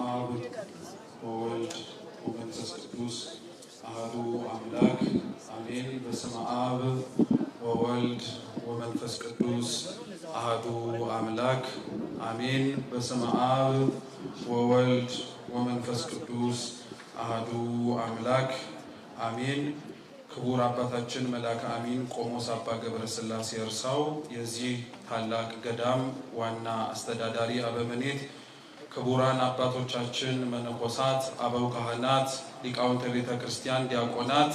አብ ወወልድ ወመንፈስ ቅዱስ አሐዱ አምላክ አሜን። በስመ አብ ወወልድ ወመንፈስ ቅዱስ አሐዱ አምላክ አሜን። በስመ አብ ወወልድ ወመንፈስ ቅዱስ አሐዱ አምላክ አሜን። ክቡር አባታችን መልአከ አሚን ቆሞስ አባ ገብረ ሥላሴ እርሳው የዚህ ታላቅ ገዳም ዋና አስተዳዳሪ አበምኔት፣ ክቡራን አባቶቻችን መነኮሳት፣ አበው ካህናት፣ ሊቃውንተ ቤተ ክርስቲያን፣ ዲያቆናት፣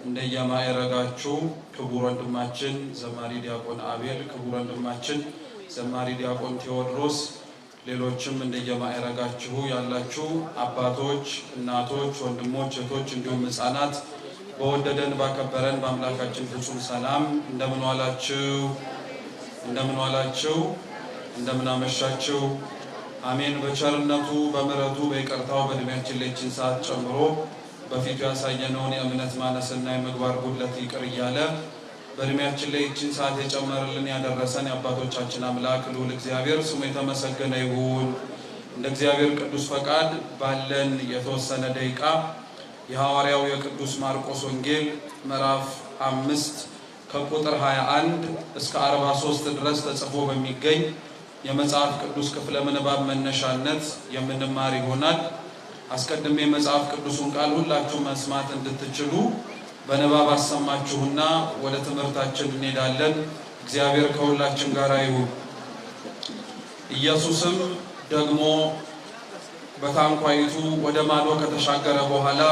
እንደየማዕረጋችሁ ክቡር ወንድማችን ዘማሪ ዲያቆን አቤል፣ ክቡር ወንድማችን ዘማሪ ዲያቆን ቴዎድሮስ፣ ሌሎችም እንደየማዕረጋችሁ ያላችሁ አባቶች፣ እናቶች፣ ወንድሞች፣ እህቶች እንዲሁም ሕፃናት በወደደን ባከበረን በአምላካችን ፍጹም ሰላም እንደምን ዋላችሁ? እንደምን ዋላችሁ? እንደምን አመሻችሁ? አሜን። በቸርነቱ በምሕረቱ በይቅርታው በእድሜያችን ላይ ይህችን ሰዓት ጨምሮ በፊቱ ያሳየነውን የእምነት ማነስና የምግባር ጉድለት ይቅር እያለ በእድሜያችን ላይ ይህችን ሰዓት የጨመረልን ያደረሰን የአባቶቻችን አምላክ ልዑል እግዚአብሔር ስሙ የተመሰገነ ይሁን። እንደ እግዚአብሔር ቅዱስ ፈቃድ ባለን የተወሰነ ደቂቃ የሐዋርያው የቅዱስ ማርቆስ ወንጌል ምዕራፍ 5 ከቁጥር 21 እስከ 43 ድረስ ተጽፎ በሚገኝ የመጽሐፍ ቅዱስ ክፍለ ምንባብ መነሻነት የምንማር ይሆናል። አስቀድሜ የመጽሐፍ ቅዱሱን ቃል ሁላችሁ መስማት እንድትችሉ በንባብ አሰማችሁና ወደ ትምህርታችን እንሄዳለን። እግዚአብሔር ከሁላችን ጋር ይሁን። ኢየሱስም ደግሞ በታንኳይቱ ወደ ማዶ ከተሻገረ በኋላ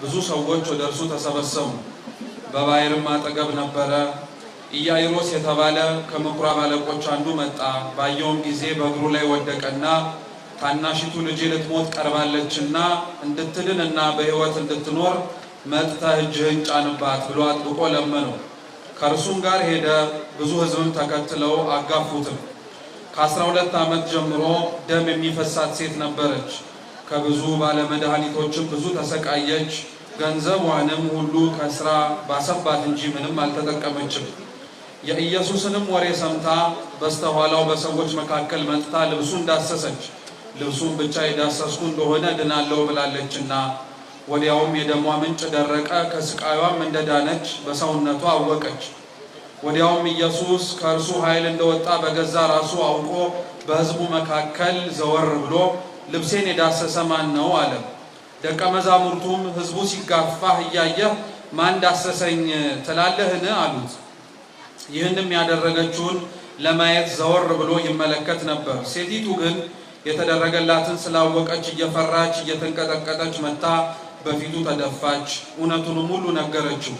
ብዙ ሰዎች ወደ እርሱ ተሰበሰቡ። በባሕርም አጠገብ ነበረ። ኢያኢሮስ የተባለ ከምኵራብ አለቆች አንዱ መጣ። ባየውም ጊዜ በእግሩ ላይ ወደቀና ታናሺቱ ልጄ ልትሞት ቀርባለችና እንድትድንና በሕይወት እንድትኖር መጥተህ እጅህን ጫንባት ብሎ አጥብቆ ለመነው። ከእርሱም ጋር ሄደ። ብዙ ሕዝብም ተከትለው አጋፉትም። ከ12 ዓመት ጀምሮ ደም የሚፈሳት ሴት ነበረች። ከብዙ ባለመድኃኒቶችም ብዙ ተሰቃየች። ገንዘቧንም ሁሉ ከስራ ባሰባት እንጂ ምንም አልተጠቀመችም። የኢየሱስንም ወሬ ሰምታ በስተኋላው በሰዎች መካከል መጥታ ልብሱን ዳሰሰች። ልብሱን ብቻ የዳሰስኩ እንደሆነ ድናለሁ ብላለችና። ወዲያውም የደሟ ምንጭ ደረቀ። ከስቃዩም እንደዳነች በሰውነቷ አወቀች። ወዲያውም ኢየሱስ ከእርሱ ኃይል እንደወጣ በገዛ ራሱ አውቆ በሕዝቡ መካከል ዘወር ብሎ ልብሴን የዳሰሰ ማን ነው አለ። ደቀ መዛሙርቱም ሕዝቡ ሲጋፋህ እያየህ ማን ዳሰሰኝ ትላለህን አሉት። ይህንም ያደረገችውን ለማየት ዘወር ብሎ ይመለከት ነበር። ሴቲቱ ግን የተደረገላትን ስላወቀች እየፈራች እየተንቀጠቀጠች መጥታ በፊቱ ተደፋች። እውነቱንም ሁሉ ነገረችው።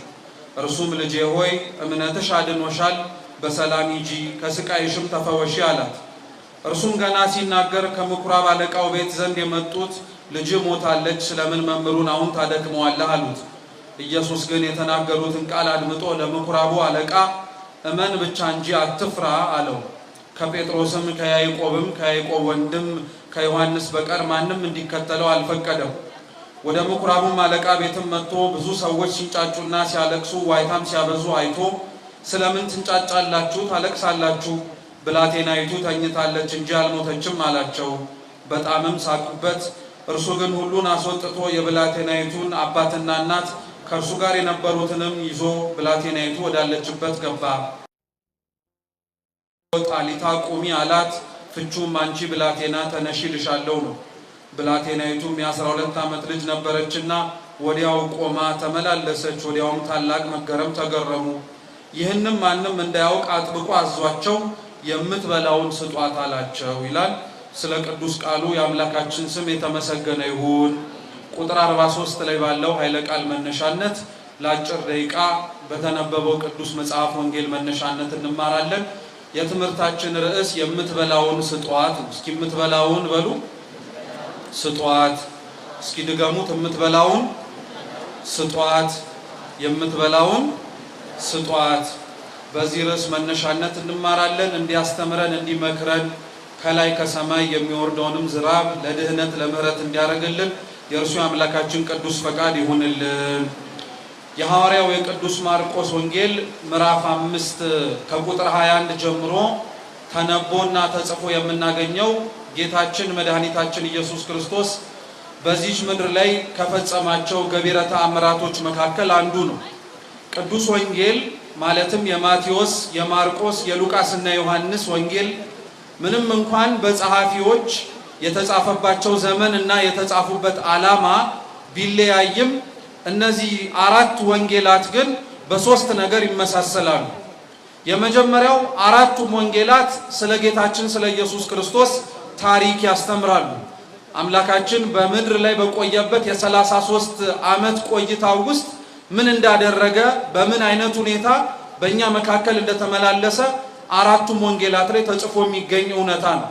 እርሱም ልጄ ሆይ እምነትሽ አድኖሻል፣ በሰላም ሂጂ፣ ከስቃይሽም ተፈወሺ አላት። እርሱም ገና ሲናገር ከምኵራብ አለቃው ቤት ዘንድ የመጡት ልጅ ሞታለች፣ ስለምን መምህሩን አሁን ታደክመዋለህ አሉት። ኢየሱስ ግን የተናገሩትን ቃል አድምጦ ለምኵራቡ አለቃ እመን ብቻ እንጂ አትፍራ አለው። ከጴጥሮስም ከያዕቆብም ከያዕቆብ ወንድም ከዮሐንስ በቀር ማንም እንዲከተለው አልፈቀደም። ወደ ምኵራቡም አለቃ ቤትም መጥቶ ብዙ ሰዎች ሲንጫጩና ሲያለቅሱ ዋይታም ሲያበዙ አይቶ ስለምን ትንጫጫላችሁ ታለቅሳላችሁ? ብላቴናይቱ ተኝታለች እንጂ አልሞተችም አላቸው። በጣምም ሳቁበት። እርሱ ግን ሁሉን አስወጥቶ የብላቴናይቱን አባትና እናት ከእርሱ ጋር የነበሩትንም ይዞ ብላቴናይቱ ወዳለችበት ገባ። ጣሊታ ቁሚ አላት። ፍቹም አንቺ ብላቴና ተነሺ ልሻለሁ ነው። ብላቴናይቱም የ12 ዓመት ልጅ ነበረችና ወዲያው ቆማ ተመላለሰች። ወዲያውም ታላቅ መገረም ተገረሙ። ይህንም ማንም እንዳያውቅ አጥብቆ አዟቸው የምትበላውን ስጧት አላቸው ይላል። ስለ ቅዱስ ቃሉ የአምላካችን ስም የተመሰገነ ይሁን። ቁጥር 43 ላይ ባለው ኃይለ ቃል መነሻነት ለአጭር ደቂቃ በተነበበው ቅዱስ መጽሐፍ ወንጌል መነሻነት እንማራለን። የትምህርታችን ርዕስ የምትበላውን ስጧት። እስኪ የምትበላውን በሉ ስጧት። እስኪ ድገሙት። የምትበላውን ስጧት። የምትበላውን ስጧት። በዚህ ርዕስ መነሻነት እንማራለን። እንዲያስተምረን እንዲመክረን ከላይ ከሰማይ የሚወርደውንም ዝናብ ለድህነት ለምህረት እንዲያደርግልን የእርሱ አምላካችን ቅዱስ ፈቃድ ይሁንልን። የሐዋርያው የቅዱስ ማርቆስ ወንጌል ምዕራፍ 5 ከቁጥር 21 ጀምሮ ተነቦና ተጽፎ የምናገኘው ጌታችን መድኃኒታችን ኢየሱስ ክርስቶስ በዚህ ምድር ላይ ከፈጸማቸው ገቢረ ተአምራቶች መካከል አንዱ ነው። ቅዱስ ወንጌል ማለትም የማቴዎስ፣ የማርቆስ፣ የሉቃስ እና የዮሐንስ ወንጌል ምንም እንኳን በጸሐፊዎች የተጻፈባቸው ዘመን እና የተጻፉበት ዓላማ ቢለያይም እነዚህ አራት ወንጌላት ግን በሶስት ነገር ይመሳሰላሉ። የመጀመሪያው አራቱም ወንጌላት ስለ ጌታችን ስለ ኢየሱስ ክርስቶስ ታሪክ ያስተምራሉ። አምላካችን በምድር ላይ በቆየበት የ33 ዓመት ቆይታው ውስጥ ምን እንዳደረገ በምን አይነት ሁኔታ በእኛ መካከል እንደተመላለሰ አራቱም ወንጌላት ላይ ተጽፎ የሚገኝ እውነታ ነው።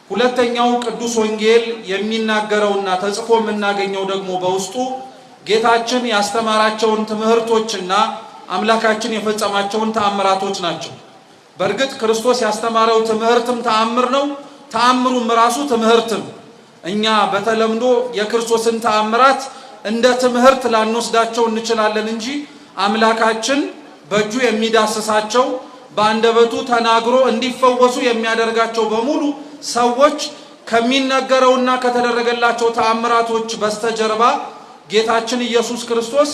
ሁለተኛው ቅዱስ ወንጌል የሚናገረውና ተጽፎ የምናገኘው ደግሞ በውስጡ ጌታችን ያስተማራቸውን ትምህርቶችና አምላካችን የፈጸማቸውን ተአምራቶች ናቸው። በእርግጥ ክርስቶስ ያስተማረው ትምህርትም ተአምር ነው፣ ተአምሩም ራሱ ትምህርት ነው። እኛ በተለምዶ የክርስቶስን ተአምራት እንደ ትምህርት ላንወስዳቸው እንችላለን እንጂ አምላካችን በእጁ የሚዳስሳቸው በአንደበቱ ተናግሮ እንዲፈወሱ የሚያደርጋቸው በሙሉ ሰዎች ከሚነገረውና ከተደረገላቸው ተአምራቶች በስተጀርባ ጌታችን ኢየሱስ ክርስቶስ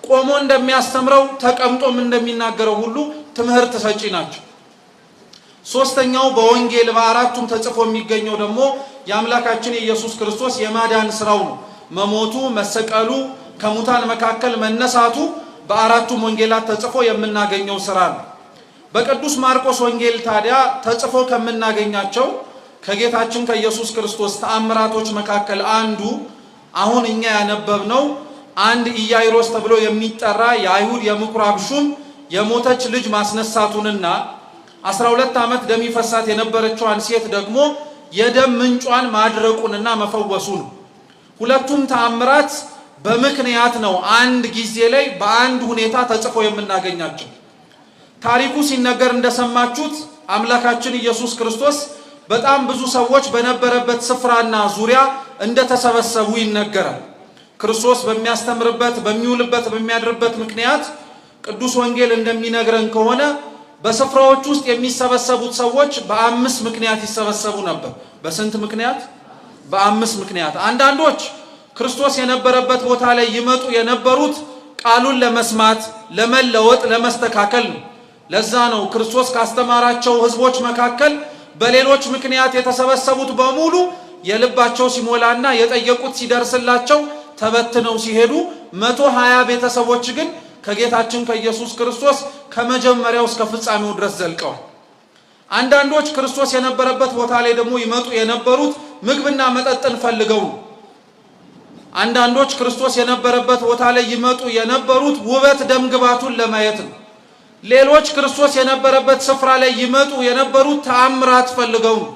ቆሞ እንደሚያስተምረው ተቀምጦም እንደሚናገረው ሁሉ ትምህርት ሰጪ ናቸው። ሶስተኛው በወንጌል በአራቱም ተጽፎ የሚገኘው ደግሞ የአምላካችን የኢየሱስ ክርስቶስ የማዳን ስራው ነው። መሞቱ፣ መሰቀሉ፣ ከሙታን መካከል መነሳቱ በአራቱም ወንጌላት ተጽፎ የምናገኘው ስራ ነው። በቅዱስ ማርቆስ ወንጌል ታዲያ ተጽፎ ከምናገኛቸው ከጌታችን ከኢየሱስ ክርስቶስ ተአምራቶች መካከል አንዱ አሁን እኛ ያነበብነው አንድ ኢያይሮስ ተብሎ የሚጠራ የአይሁድ የምኩራብ ሹም የሞተች ልጅ ማስነሳቱንና 12 ዓመት ደም ይፈሳት የነበረችዋን ሴት ደግሞ የደም ምንጯን ማድረቁንና መፈወሱ ነው። ሁለቱም ተአምራት በምክንያት ነው አንድ ጊዜ ላይ በአንድ ሁኔታ ተጽፎ የምናገኛቸው። ታሪኩ ሲነገር እንደሰማችሁት አምላካችን ኢየሱስ ክርስቶስ በጣም ብዙ ሰዎች በነበረበት ስፍራና ዙሪያ እንደተሰበሰቡ ይነገራል። ክርስቶስ በሚያስተምርበት በሚውልበት በሚያድርበት ምክንያት ቅዱስ ወንጌል እንደሚነግረን ከሆነ በስፍራዎች ውስጥ የሚሰበሰቡት ሰዎች በአምስት ምክንያት ይሰበሰቡ ነበር። በስንት ምክንያት? በአምስት ምክንያት። አንዳንዶች ክርስቶስ የነበረበት ቦታ ላይ ይመጡ የነበሩት ቃሉን ለመስማት፣ ለመለወጥ፣ ለመስተካከል ነው። ለዛ ነው ክርስቶስ ካስተማራቸው ህዝቦች መካከል በሌሎች ምክንያት የተሰበሰቡት በሙሉ የልባቸው ሲሞላና የጠየቁት ሲደርስላቸው ተበትነው ሲሄዱ 120 ቤተሰቦች ግን ከጌታችን ከኢየሱስ ክርስቶስ ከመጀመሪያው እስከ ፍጻሜው ድረስ ዘልቀዋል። አንዳንዶች ክርስቶስ የነበረበት ቦታ ላይ ደግሞ ይመጡ የነበሩት ምግብና መጠጥን ፈልገው ነው። አንዳንዶች ክርስቶስ የነበረበት ቦታ ላይ ይመጡ የነበሩት ውበት ደምግባቱን ለማየት ነው። ሌሎች ክርስቶስ የነበረበት ስፍራ ላይ ይመጡ የነበሩት ተአምራት ፈልገው ነው።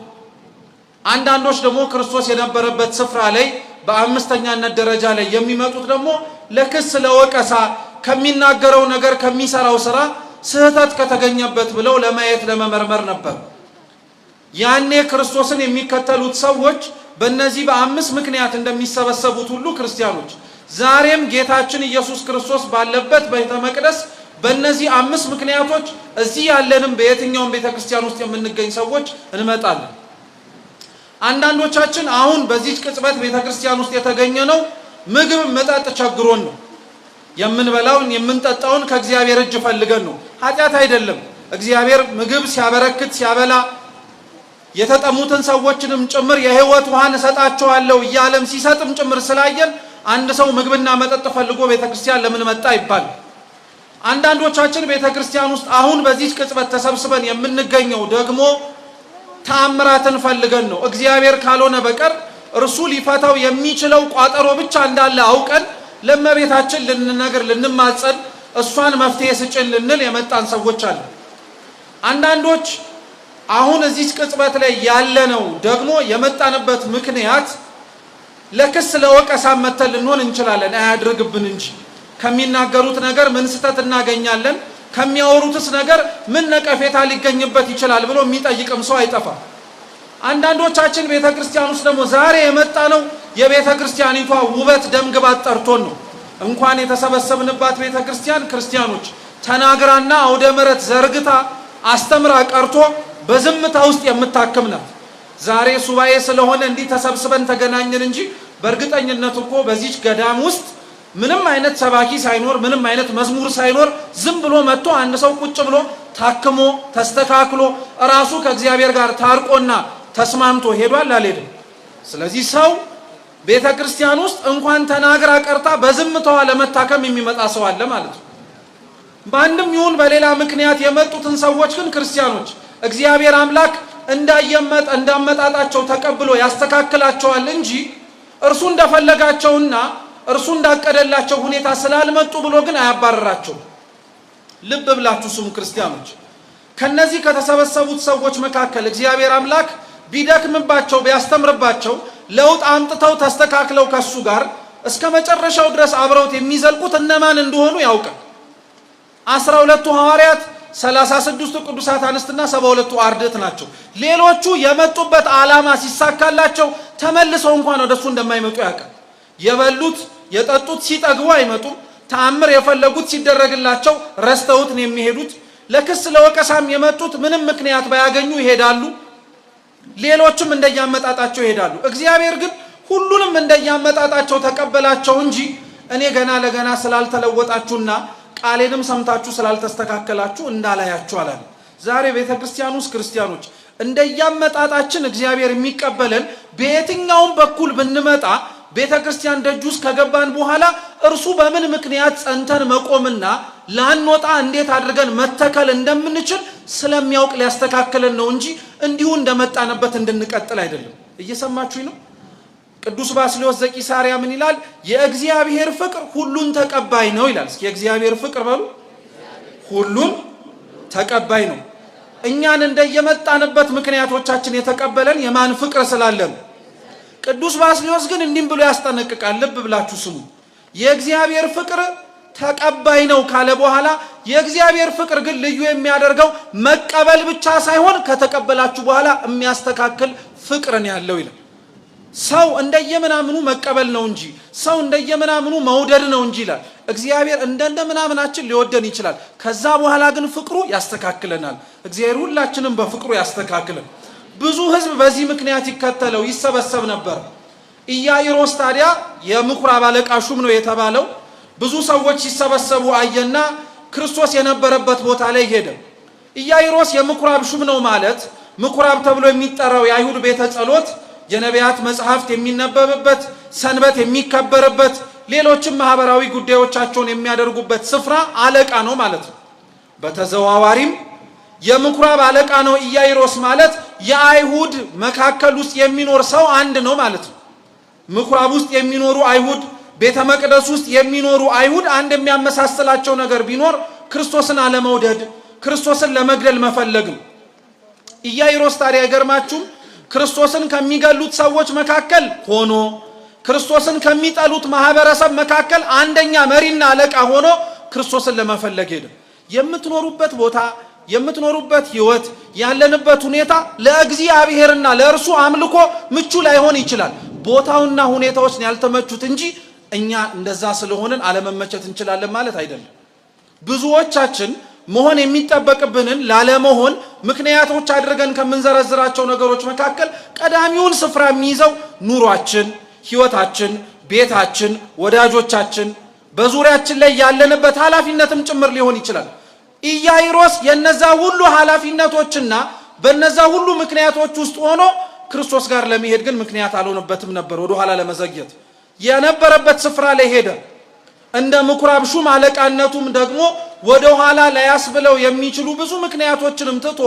አንዳንዶች ደግሞ ክርስቶስ የነበረበት ስፍራ ላይ በአምስተኛነት ደረጃ ላይ የሚመጡት ደግሞ ለክስ ለወቀሳ ከሚናገረው ነገር ከሚሰራው ስራ ስህተት ከተገኘበት ብለው ለማየት ለመመርመር ነበር። ያኔ ክርስቶስን የሚከተሉት ሰዎች በእነዚህ በአምስት ምክንያት እንደሚሰበሰቡት ሁሉ ክርስቲያኖች ዛሬም ጌታችን ኢየሱስ ክርስቶስ ባለበት ቤተ መቅደስ በእነዚህ አምስት ምክንያቶች እዚህ ያለንም በየትኛውም ቤተክርስቲያን ውስጥ የምንገኝ ሰዎች እንመጣለን። አንዳንዶቻችን አሁን በዚህ ቅጽበት ቤተክርስቲያን ውስጥ የተገኘ ነው ምግብ መጠጥ ቸግሮን ነው። የምንበላውን የምንጠጣውን ከእግዚአብሔር እጅ ፈልገን ነው። ኃጢአት አይደለም። እግዚአብሔር ምግብ ሲያበረክት ሲያበላ የተጠሙትን ሰዎችንም ጭምር የህይወት ውሃን እሰጣቸዋለሁ እያለም ሲሰጥም ጭምር ስላየን አንድ ሰው ምግብና መጠጥ ፈልጎ ቤተክርስቲያን ለምን መጣ ይባል። አንዳንዶቻችን ቤተክርስቲያን ውስጥ አሁን በዚህ ቅጽበት ተሰብስበን የምንገኘው ደግሞ ተአምራትን ፈልገን ነው። እግዚአብሔር ካልሆነ በቀር እርሱ ሊፈታው የሚችለው ቋጠሮ ብቻ እንዳለ አውቀን ለእመቤታችን ልንነግር ልንማጸን እሷን መፍትሄ ስጭን ልንል የመጣን ሰዎች አለ። አንዳንዶች አሁን እዚህ ቅጽበት ላይ ያለነው ደግሞ የመጣንበት ምክንያት ለክስ ለወቀሳ መተን ልንሆን እንችላለን። አያድርግብን እንጂ ከሚናገሩት ነገር ምን ስህተት እናገኛለን፣ ከሚያወሩትስ ነገር ምን ነቀፌታ ሊገኝበት ይችላል ብሎ የሚጠይቅም ሰው አይጠፋም። አንዳንዶቻችን ቤተክርስቲያን ውስጥ ደግሞ ዛሬ የመጣ ነው የቤተክርስቲያኒቷ ውበት ደምግባት ጠርቶን ነው። እንኳን የተሰበሰብንባት ቤተክርስቲያን ክርስቲያኖች ተናግራና አውደ ምሕረት ዘርግታ አስተምራ ቀርቶ በዝምታ ውስጥ የምታክም ናት። ዛሬ ሱባኤ ስለሆነ እንዲህ ተሰብስበን ተገናኘን እንጂ በእርግጠኝነት እኮ በዚች ገዳም ውስጥ ምንም አይነት ሰባኪ ሳይኖር ምንም አይነት መዝሙር ሳይኖር ዝም ብሎ መጥቶ አንድ ሰው ቁጭ ብሎ ታክሞ ተስተካክሎ ራሱ ከእግዚአብሔር ጋር ታርቆና ተስማምቶ ሄዷል አልሄድም? ስለዚህ ሰው ቤተ ክርስቲያን ውስጥ እንኳን ተናግራ ቀርታ በዝምታዋ ለመታከም የሚመጣ ሰው አለ ማለት ነው። በአንድም ይሁን በሌላ ምክንያት የመጡትን ሰዎች ግን ክርስቲያኖች እግዚአብሔር አምላክ እንዳመጣጣቸው ተቀብሎ ያስተካክላቸዋል እንጂ እርሱ እንደፈለጋቸውና እርሱ እንዳቀደላቸው ሁኔታ ስላልመጡ ብሎ ግን አያባረራቸውም። ልብ ብላችሁ ስሙ ክርስቲያኖች። ከነዚህ ከተሰበሰቡት ሰዎች መካከል እግዚአብሔር አምላክ ቢደክምባቸው ቢያስተምርባቸው ለውጥ አምጥተው ተስተካክለው ከሱ ጋር እስከ መጨረሻው ድረስ አብረውት የሚዘልቁት እነማን እንደሆኑ ያውቃል። 12ቱ ሐዋርያት፣ 36ቱ ቅዱሳት አንስትና 72ቱ አርድእት ናቸው። ሌሎቹ የመጡበት ዓላማ ሲሳካላቸው ተመልሰው እንኳን ወደሱ እንደማይመጡ ያውቃል። የበሉት የጠጡት ሲጠግቡ አይመጡም። ተአምር የፈለጉት ሲደረግላቸው ረስተውት ነው የሚሄዱት። ለክስ ለወቀሳም የመጡት ምንም ምክንያት ባያገኙ ይሄዳሉ። ሌሎችም እንደያመጣጣቸው ይሄዳሉ። እግዚአብሔር ግን ሁሉንም እንደያመጣጣቸው ተቀበላቸው እንጂ እኔ ገና ለገና ስላልተለወጣችሁና ቃሌንም ሰምታችሁ ስላልተስተካከላችሁ እንዳላያችሁ አላለ። ዛሬ ቤተክርስቲያን ውስጥ ክርስቲያኖች እንደያመጣጣችን እግዚአብሔር የሚቀበለን በየትኛውም በኩል ብንመጣ ቤተክርስቲያን ደጅ ውስጥ ከገባን በኋላ እርሱ በምን ምክንያት ጸንተን መቆምና ላንወጣ እንዴት አድርገን መተከል እንደምንችል ስለሚያውቅ ሊያስተካክለን ነው እንጂ እንዲሁ እንደመጣንበት እንድንቀጥል አይደለም። እየሰማችሁኝ ነው? ቅዱስ ባስልዮስ ዘቂሳርያ ምን ይላል? የእግዚአብሔር ፍቅር ሁሉን ተቀባይ ነው ይላል። እስኪ የእግዚአብሔር ፍቅር በሉ። ሁሉን ተቀባይ ነው። እኛን እንደየመጣንበት ምክንያቶቻችን የተቀበለን የማን ፍቅር ስላለ ነው? ቅዱስ ባስልዮስ ግን እንዲህ ብሎ ያስጠነቅቃል። ልብ ብላችሁ ስሙ። የእግዚአብሔር ፍቅር ተቀባይ ነው ካለ በኋላ የእግዚአብሔር ፍቅር ግን ልዩ የሚያደርገው መቀበል ብቻ ሳይሆን ከተቀበላችሁ በኋላ የሚያስተካክል ፍቅርን ያለው ይላል። ሰው እንደየምናምኑ መቀበል ነው እንጂ ሰው እንደየምናምኑ መውደድ ነው እንጂ ይላል። እግዚአብሔር እንደምናምናችን ሊወደን ይችላል። ከዛ በኋላ ግን ፍቅሩ ያስተካክለናል። እግዚአብሔር ሁላችንም በፍቅሩ ያስተካክለን። ብዙ ሕዝብ በዚህ ምክንያት ይከተለው ይሰበሰብ ነበር። ኢያኢሮስ ታዲያ የምኩራብ አለቃ ሹም ነው የተባለው። ብዙ ሰዎች ሲሰበሰቡ አየና ክርስቶስ የነበረበት ቦታ ላይ ሄደ። ኢያኢሮስ የምኩራብ ሹም ነው ማለት ምኩራብ ተብሎ የሚጠራው የአይሁድ ቤተ ጸሎት የነቢያት መጽሐፍት የሚነበብበት፣ ሰንበት የሚከበርበት፣ ሌሎችም ማህበራዊ ጉዳዮቻቸውን የሚያደርጉበት ስፍራ አለቃ ነው ማለት ነው። በተዘዋዋሪም የምኩራብ አለቃ ነው ኢያኢሮስ ማለት የአይሁድ መካከል ውስጥ የሚኖር ሰው አንድ ነው ማለት ነው። ምኩራብ ውስጥ የሚኖሩ አይሁድ፣ ቤተ መቅደስ ውስጥ የሚኖሩ አይሁድ አንድ የሚያመሳስላቸው ነገር ቢኖር ክርስቶስን አለመውደድ፣ ክርስቶስን ለመግደል መፈለግ ነው። ኢያኢሮስ ታዲያ አይገርማችሁም? ክርስቶስን ከሚገሉት ሰዎች መካከል ሆኖ ክርስቶስን ከሚጠሉት ማህበረሰብ መካከል አንደኛ መሪና አለቃ ሆኖ ክርስቶስን ለመፈለግ ሄደ። የምትኖሩበት ቦታ የምትኖሩበት ህይወት ያለንበት ሁኔታ ለእግዚአብሔርና ለእርሱ አምልኮ ምቹ ላይሆን ይችላል። ቦታውና ሁኔታዎች ያልተመቹት እንጂ እኛ እንደዛ ስለሆነን አለመመቸት እንችላለን ማለት አይደለም። ብዙዎቻችን መሆን የሚጠበቅብንን ላለመሆን ምክንያቶች አድርገን ከምንዘረዝራቸው ነገሮች መካከል ቀዳሚውን ስፍራ የሚይዘው ኑሯችን፣ ህይወታችን፣ ቤታችን፣ ወዳጆቻችን፣ በዙሪያችን ላይ ያለንበት ኃላፊነትም ጭምር ሊሆን ይችላል። ኢያኢሮስ የነዛ ሁሉ ኃላፊነቶችና በነዛ ሁሉ ምክንያቶች ውስጥ ሆኖ ክርስቶስ ጋር ለመሄድ ግን ምክንያት አልሆነበትም ነበር። ወደ ኋላ ለመዘግየት የነበረበት ስፍራ ላይ ሄደ። እንደ ምኩራብ ሹም አለቃነቱም ደግሞ ወደ ኋላ ላያስብለው የሚችሉ ብዙ ምክንያቶችንም ትቶ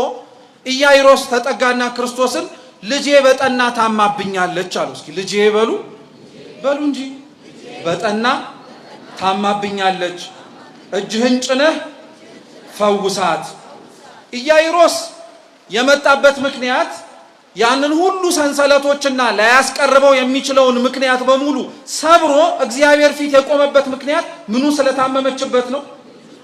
ኢያኢሮስ ተጠጋና ክርስቶስን ልጄ በጠና ታማብኛለች አለው። እስኪ ልጄ በሉ እንጂ በጠና ታማብኛለች፣ እጅህን ጭነህ ፈውሳት። ኢያኢሮስ የመጣበት ምክንያት ያንን ሁሉ ሰንሰለቶችና ላያስቀርበው የሚችለውን ምክንያት በሙሉ ሰብሮ እግዚአብሔር ፊት የቆመበት ምክንያት ምኑ ስለታመመችበት ነው።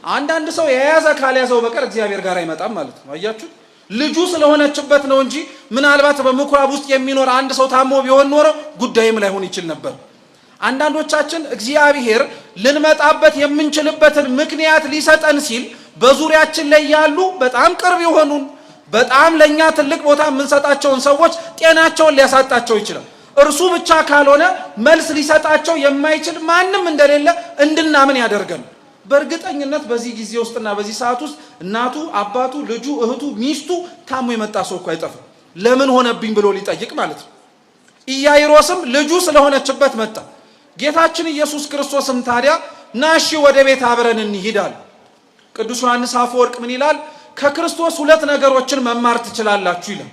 አንዳንድ ሰው የያዘ ካልያዘው በቀር እግዚአብሔር ጋር አይመጣም ማለት ነው። አያችሁ፣ ልጁ ስለሆነችበት ነው እንጂ ምናልባት በምኩራብ ውስጥ የሚኖር አንድ ሰው ታሞ ቢሆን ኖሮ ጉዳይም ላይሆን ይችል ነበር። አንዳንዶቻችን እግዚአብሔር ልንመጣበት የምንችልበትን ምክንያት ሊሰጠን ሲል በዙሪያችን ላይ ያሉ በጣም ቅርብ የሆኑን በጣም ለኛ ትልቅ ቦታ የምንሰጣቸውን ሰዎች ጤናቸውን ሊያሳጣቸው ይችላል። እርሱ ብቻ ካልሆነ መልስ ሊሰጣቸው የማይችል ማንም እንደሌለ እንድናምን ያደርገን። በእርግጠኝነት በዚህ ጊዜ ውስጥና በዚህ ሰዓት ውስጥ እናቱ፣ አባቱ፣ ልጁ፣ እህቱ፣ ሚስቱ ታሞ የመጣ ሰው እኮ አይጠፋም። ለምን ሆነብኝ ብሎ ሊጠይቅ ማለት ነው። ኢያኢሮስም ልጁ ስለሆነችበት መጣ። ጌታችን ኢየሱስ ክርስቶስም ታዲያ ናሺ ወደ ቤት አብረን እንሂድ አለ። ቅዱስ ዮሐንስ አፈወርቅ ምን ይላል? ከክርስቶስ ሁለት ነገሮችን መማር ትችላላችሁ ይላል።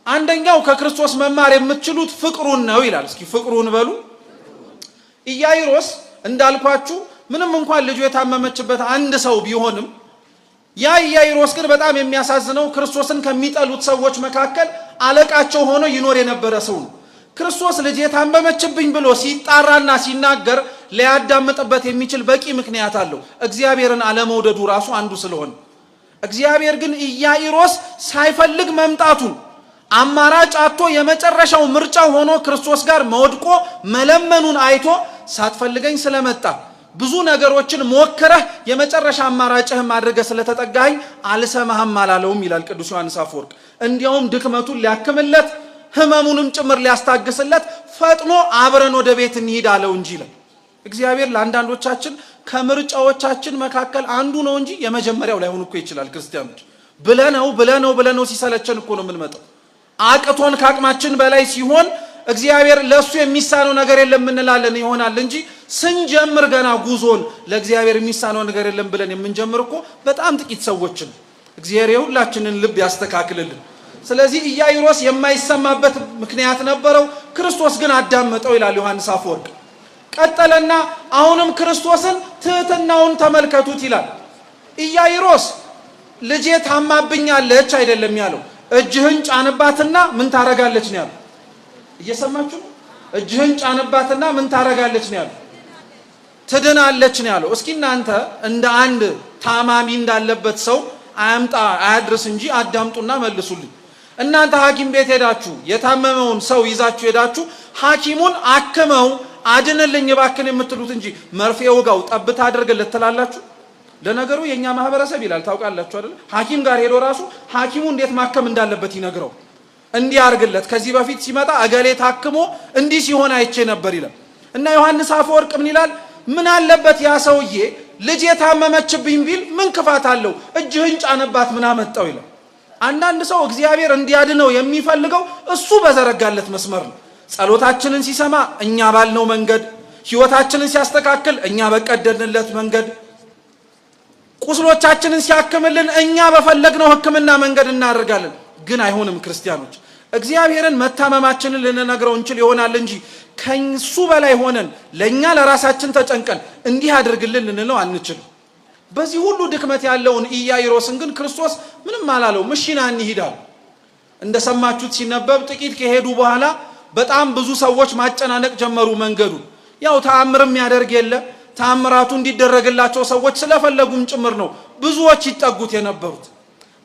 አንደኛው ከክርስቶስ መማር የምትችሉት ፍቅሩን ነው ይላል። እስኪ ፍቅሩን በሉ። ኢያኢሮስ እንዳልኳችሁ ምንም እንኳን ልጁ የታመመችበት አንድ ሰው ቢሆንም ያ ኢያኢሮስ ግን በጣም የሚያሳዝነው ክርስቶስን ከሚጠሉት ሰዎች መካከል አለቃቸው ሆኖ ይኖር የነበረ ሰው ነው። ክርስቶስ ልጅ የታመመችብኝ ብሎ ሲጣራና ሲናገር ሊያዳምጥበት የሚችል በቂ ምክንያት አለው። እግዚአብሔርን አለመውደዱ ራሱ አንዱ ስለሆነ እግዚአብሔር ግን ኢያኢሮስ ሳይፈልግ መምጣቱን አማራጭ አጥቶ የመጨረሻው ምርጫው ሆኖ ክርስቶስ ጋር መወድቆ መለመኑን አይቶ ሳትፈልገኝ ስለመጣ ብዙ ነገሮችን ሞክረህ የመጨረሻ አማራጭህ ማድረግ ስለተጠጋኝ አልሰማህም አላለውም ይላል ቅዱስ ዮሐንስ አፈወርቅ። እንዲያውም ድክመቱን ሊያክምለት ህመሙንም ጭምር ሊያስታግስለት ፈጥኖ አብረን ወደ ቤት እንሂድ አለው እንጂ ይላል። እግዚአብሔር ለአንዳንዶቻችን ከምርጫዎቻችን መካከል አንዱ ነው እንጂ የመጀመሪያው ላይሆን እኮ ይችላል። ክርስቲያኖች ብለነው ሲሰለቸን እኮ ነው የምንመጣው። አቅቶን ከአቅማችን በላይ ሲሆን እግዚአብሔር ለሱ የሚሳነው ነገር የለም እንላለን ይሆናል እንጂ ስንጀምር ገና ጉዞን ለእግዚአብሔር የሚሳነው ነገር የለም ብለን የምንጀምር እኮ በጣም ጥቂት ሰዎች ነው። እግዚአብሔር ሁላችንን ልብ ያስተካክልልን። ስለዚህ ኢያኢሮስ የማይሰማበት ምክንያት ነበረው፣ ክርስቶስ ግን አዳመጠው ይላል ዮሐንስ አፈወርቅ። ቀጠለና አሁንም ክርስቶስን ትህትናውን ተመልከቱት ይላል። ኢያኢሮስ ልጄ ታማብኛለች አይደለም ያለው፣ እጅህን ጫንባትና ምን ታረጋለች ነው ያለው። እየሰማችሁ? እጅህን ጫንባትና ምን ታረጋለች ነው ያለው? ትድናለች ነው ያለው። እስኪ እናንተ እንደ አንድ ታማሚ እንዳለበት ሰው አያምጣ አያድርስ እንጂ አዳምጡና መልሱልኝ። እናንተ ሐኪም ቤት ሄዳችሁ የታመመውን ሰው ይዛችሁ ሄዳችሁ ሐኪሙን አክመው አድንልኝ እባክን የምትሉት እንጂ መርፌ ወጋው ጠብታ አድርግለት ትላላችሁ? ለነገሩ የኛ ማህበረሰብ ይላል ታውቃላችሁ አይደል? ሐኪም ጋር ሄዶ ራሱ ሐኪሙ እንዴት ማከም እንዳለበት ይነግረው። እንዲህ አርግለት፣ ከዚህ በፊት ሲመጣ እገሌ ታክሞ እንዲህ ሲሆን አይቼ ነበር ይላል። እና ዮሐንስ አፈወርቅ ምን ይላል? ምን አለበት ያ ሰውዬ ልጅ የታመመችብኝ ቢል ምን ክፋት አለው? እጅህን ጫነባት ምን አመጣው ይላል። አንዳንድ ሰው እግዚአብሔር እንዲያድነው የሚፈልገው እሱ በዘረጋለት መስመር ነው። ጸሎታችንን ሲሰማ እኛ ባልነው መንገድ፣ ህይወታችንን ሲያስተካክል እኛ በቀደድንለት መንገድ፣ ቁስሎቻችንን ሲያክምልን እኛ በፈለግነው ሕክምና መንገድ እናደርጋለን። ግን አይሆንም። ክርስቲያኖች እግዚአብሔርን መታመማችንን ልንነግረው እንችል ይሆናል እንጂ ከሱ በላይ ሆነን ለኛ ለራሳችን ተጨንቀን እንዲህ አድርግልን ልንለው አንችልም። በዚህ ሁሉ ድክመት ያለውን ኢያኢሮስን ግን ክርስቶስ ምንም አላለው። ምሽና እንሂዳል። እንደሰማችሁት ሲነበብ ጥቂት ከሄዱ በኋላ በጣም ብዙ ሰዎች ማጨናነቅ ጀመሩ መንገዱ። ያው ተአምርም ያደርግ የለ ተአምራቱ እንዲደረግላቸው ሰዎች ስለፈለጉም ጭምር ነው ብዙዎች ይጠጉት የነበሩት።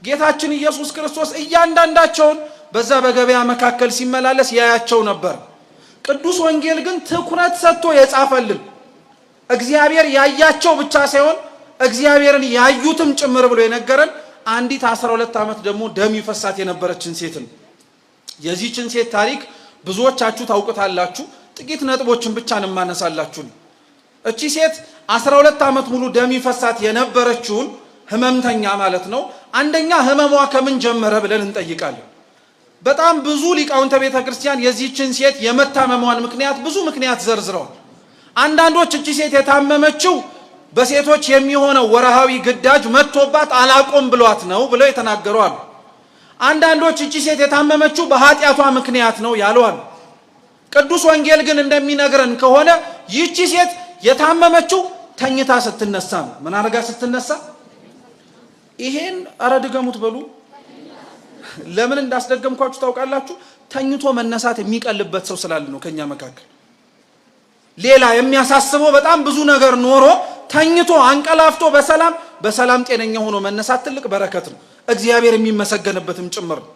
ጌታችን ኢየሱስ ክርስቶስ እያንዳንዳቸውን በዛ በገበያ መካከል ሲመላለስ ያያቸው ነበር። ቅዱስ ወንጌል ግን ትኩረት ሰጥቶ የጻፈልን እግዚአብሔር ያያቸው ብቻ ሳይሆን እግዚአብሔርን ያዩትም ጭምር ብሎ የነገረን አንዲት 12 ዓመት ደግሞ ደም ይፈሳት የነበረችን ሴት ነው። የዚህችን ሴት ታሪክ ብዙዎቻችሁ ታውቁታላችሁ። ጥቂት ነጥቦችን ብቻ እንማነሳላችሁ። እቺ ሴት 12 ዓመት ሙሉ ደም ይፈሳት የነበረችውን ህመምተኛ ማለት ነው። አንደኛ ህመሟ ከምን ጀመረ ብለን እንጠይቃለን። በጣም ብዙ ሊቃውንተ ቤተ ክርስቲያን የዚህችን ሴት የመታመሟን ምክንያት ብዙ ምክንያት ዘርዝረዋል። አንዳንዶች እቺ ሴት የታመመችው በሴቶች የሚሆነው ወርሃዊ ግዳጅ መጥቶባት አላቆም ብሏት ነው ብለው የተናገሩ አሉ። አንዳንዶች እቺ ሴት የታመመችው በኃጢአቷ ምክንያት ነው ያሉ አሉ። ቅዱስ ወንጌል ግን እንደሚነግረን ከሆነ ይቺ ሴት የታመመችው ተኝታ ስትነሳ ነው። ምን አርጋ ስትነሳ? ይሄን አረድገሙት በሉ። ለምን እንዳስደገምኳችሁ ታውቃላችሁ? ተኝቶ መነሳት የሚቀልበት ሰው ስላለ ነው ከኛ መካከል። ሌላ የሚያሳስበው በጣም ብዙ ነገር ኖሮ ተኝቶ አንቀላፍቶ በሰላም ጤነኛ ሆኖ መነሳት ትልቅ በረከት ነው፣ እግዚአብሔር የሚመሰገንበትም ጭምር ነው።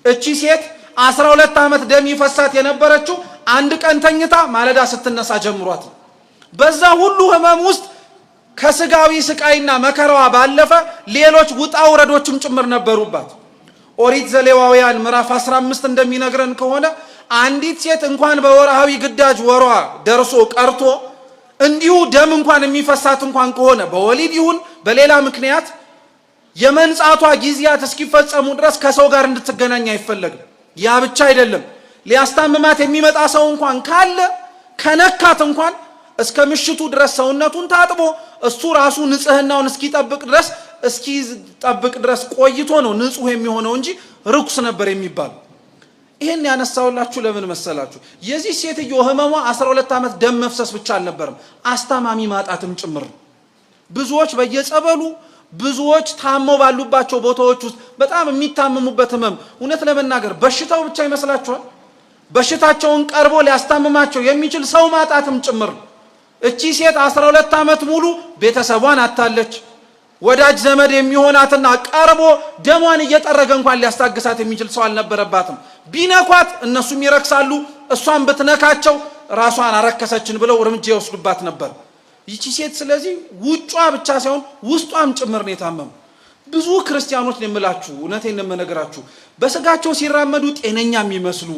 እቺ ሴት 12 ዓመት ደም ይፈሳት የነበረችው አንድ ቀን ተኝታ ማለዳ ስትነሳ ጀምሯት። በዛ ሁሉ ህመም ውስጥ ከስጋዊ ስቃይና መከራዋ ባለፈ ሌሎች ውጣ ውረዶችም ጭምር ነበሩባት። ኦሪት ዘሌዋውያን ምዕራፍ 15 እንደሚነግረን ከሆነ አንዲት ሴት እንኳን በወርሃዊ ግዳጅ ወሯ ደርሶ ቀርቶ እንዲሁ ደም እንኳን የሚፈሳት እንኳን ከሆነ በወሊድ ይሁን በሌላ ምክንያት የመንጻቷ ጊዜያት እስኪፈጸሙ ድረስ ከሰው ጋር እንድትገናኝ አይፈለግም። ያ ብቻ አይደለም፣ ሊያስታምማት የሚመጣ ሰው እንኳን ካለ ከነካት እንኳን እስከ ምሽቱ ድረስ ሰውነቱን ታጥቦ እሱ ራሱ ንጽህናውን እስኪጠብቅ ድረስ ቆይቶ ነው ንጹህ የሚሆነው እንጂ ርኩስ ነበር የሚባለው። ይሄን ያነሳውላችሁ ለምን መሰላችሁ? የዚህ ሴትዮ ህመሟ 12 ዓመት ደም መፍሰስ ብቻ አልነበረም፣ አስታማሚ ማጣትም ጭምር። ብዙዎች በየጸበሉ ብዙዎች ታመው ባሉባቸው ቦታዎች ውስጥ በጣም የሚታመሙበት ህመም እውነት ለመናገር በሽታው ብቻ ይመስላችኋል? በሽታቸውን ቀርቦ ሊያስታምማቸው የሚችል ሰው ማጣትም ጭምር። እቺ ሴት 12 ዓመት ሙሉ ቤተሰቧን አታለች። ወዳጅ ዘመድ የሚሆናትና ቀርቦ ደሟን እየጠረገ እንኳን ሊያስታግሳት የሚችል ሰው አልነበረባትም። ቢነኳት እነሱም ይረክሳሉ፣ እሷን ብትነካቸው ራሷን አረከሰችን ብለው እርምጃ ይወስዱባት ነበር ይቺ ሴት። ስለዚህ ውጯ ብቻ ሳይሆን ውስጧም ጭምር ነው የታመመው። ብዙ ክርስቲያኖች ነው የምላችሁ፣ እውነቴን ነው የምነግራችሁ፣ በስጋቸው ሲራመዱ ጤነኛ የሚመስሉ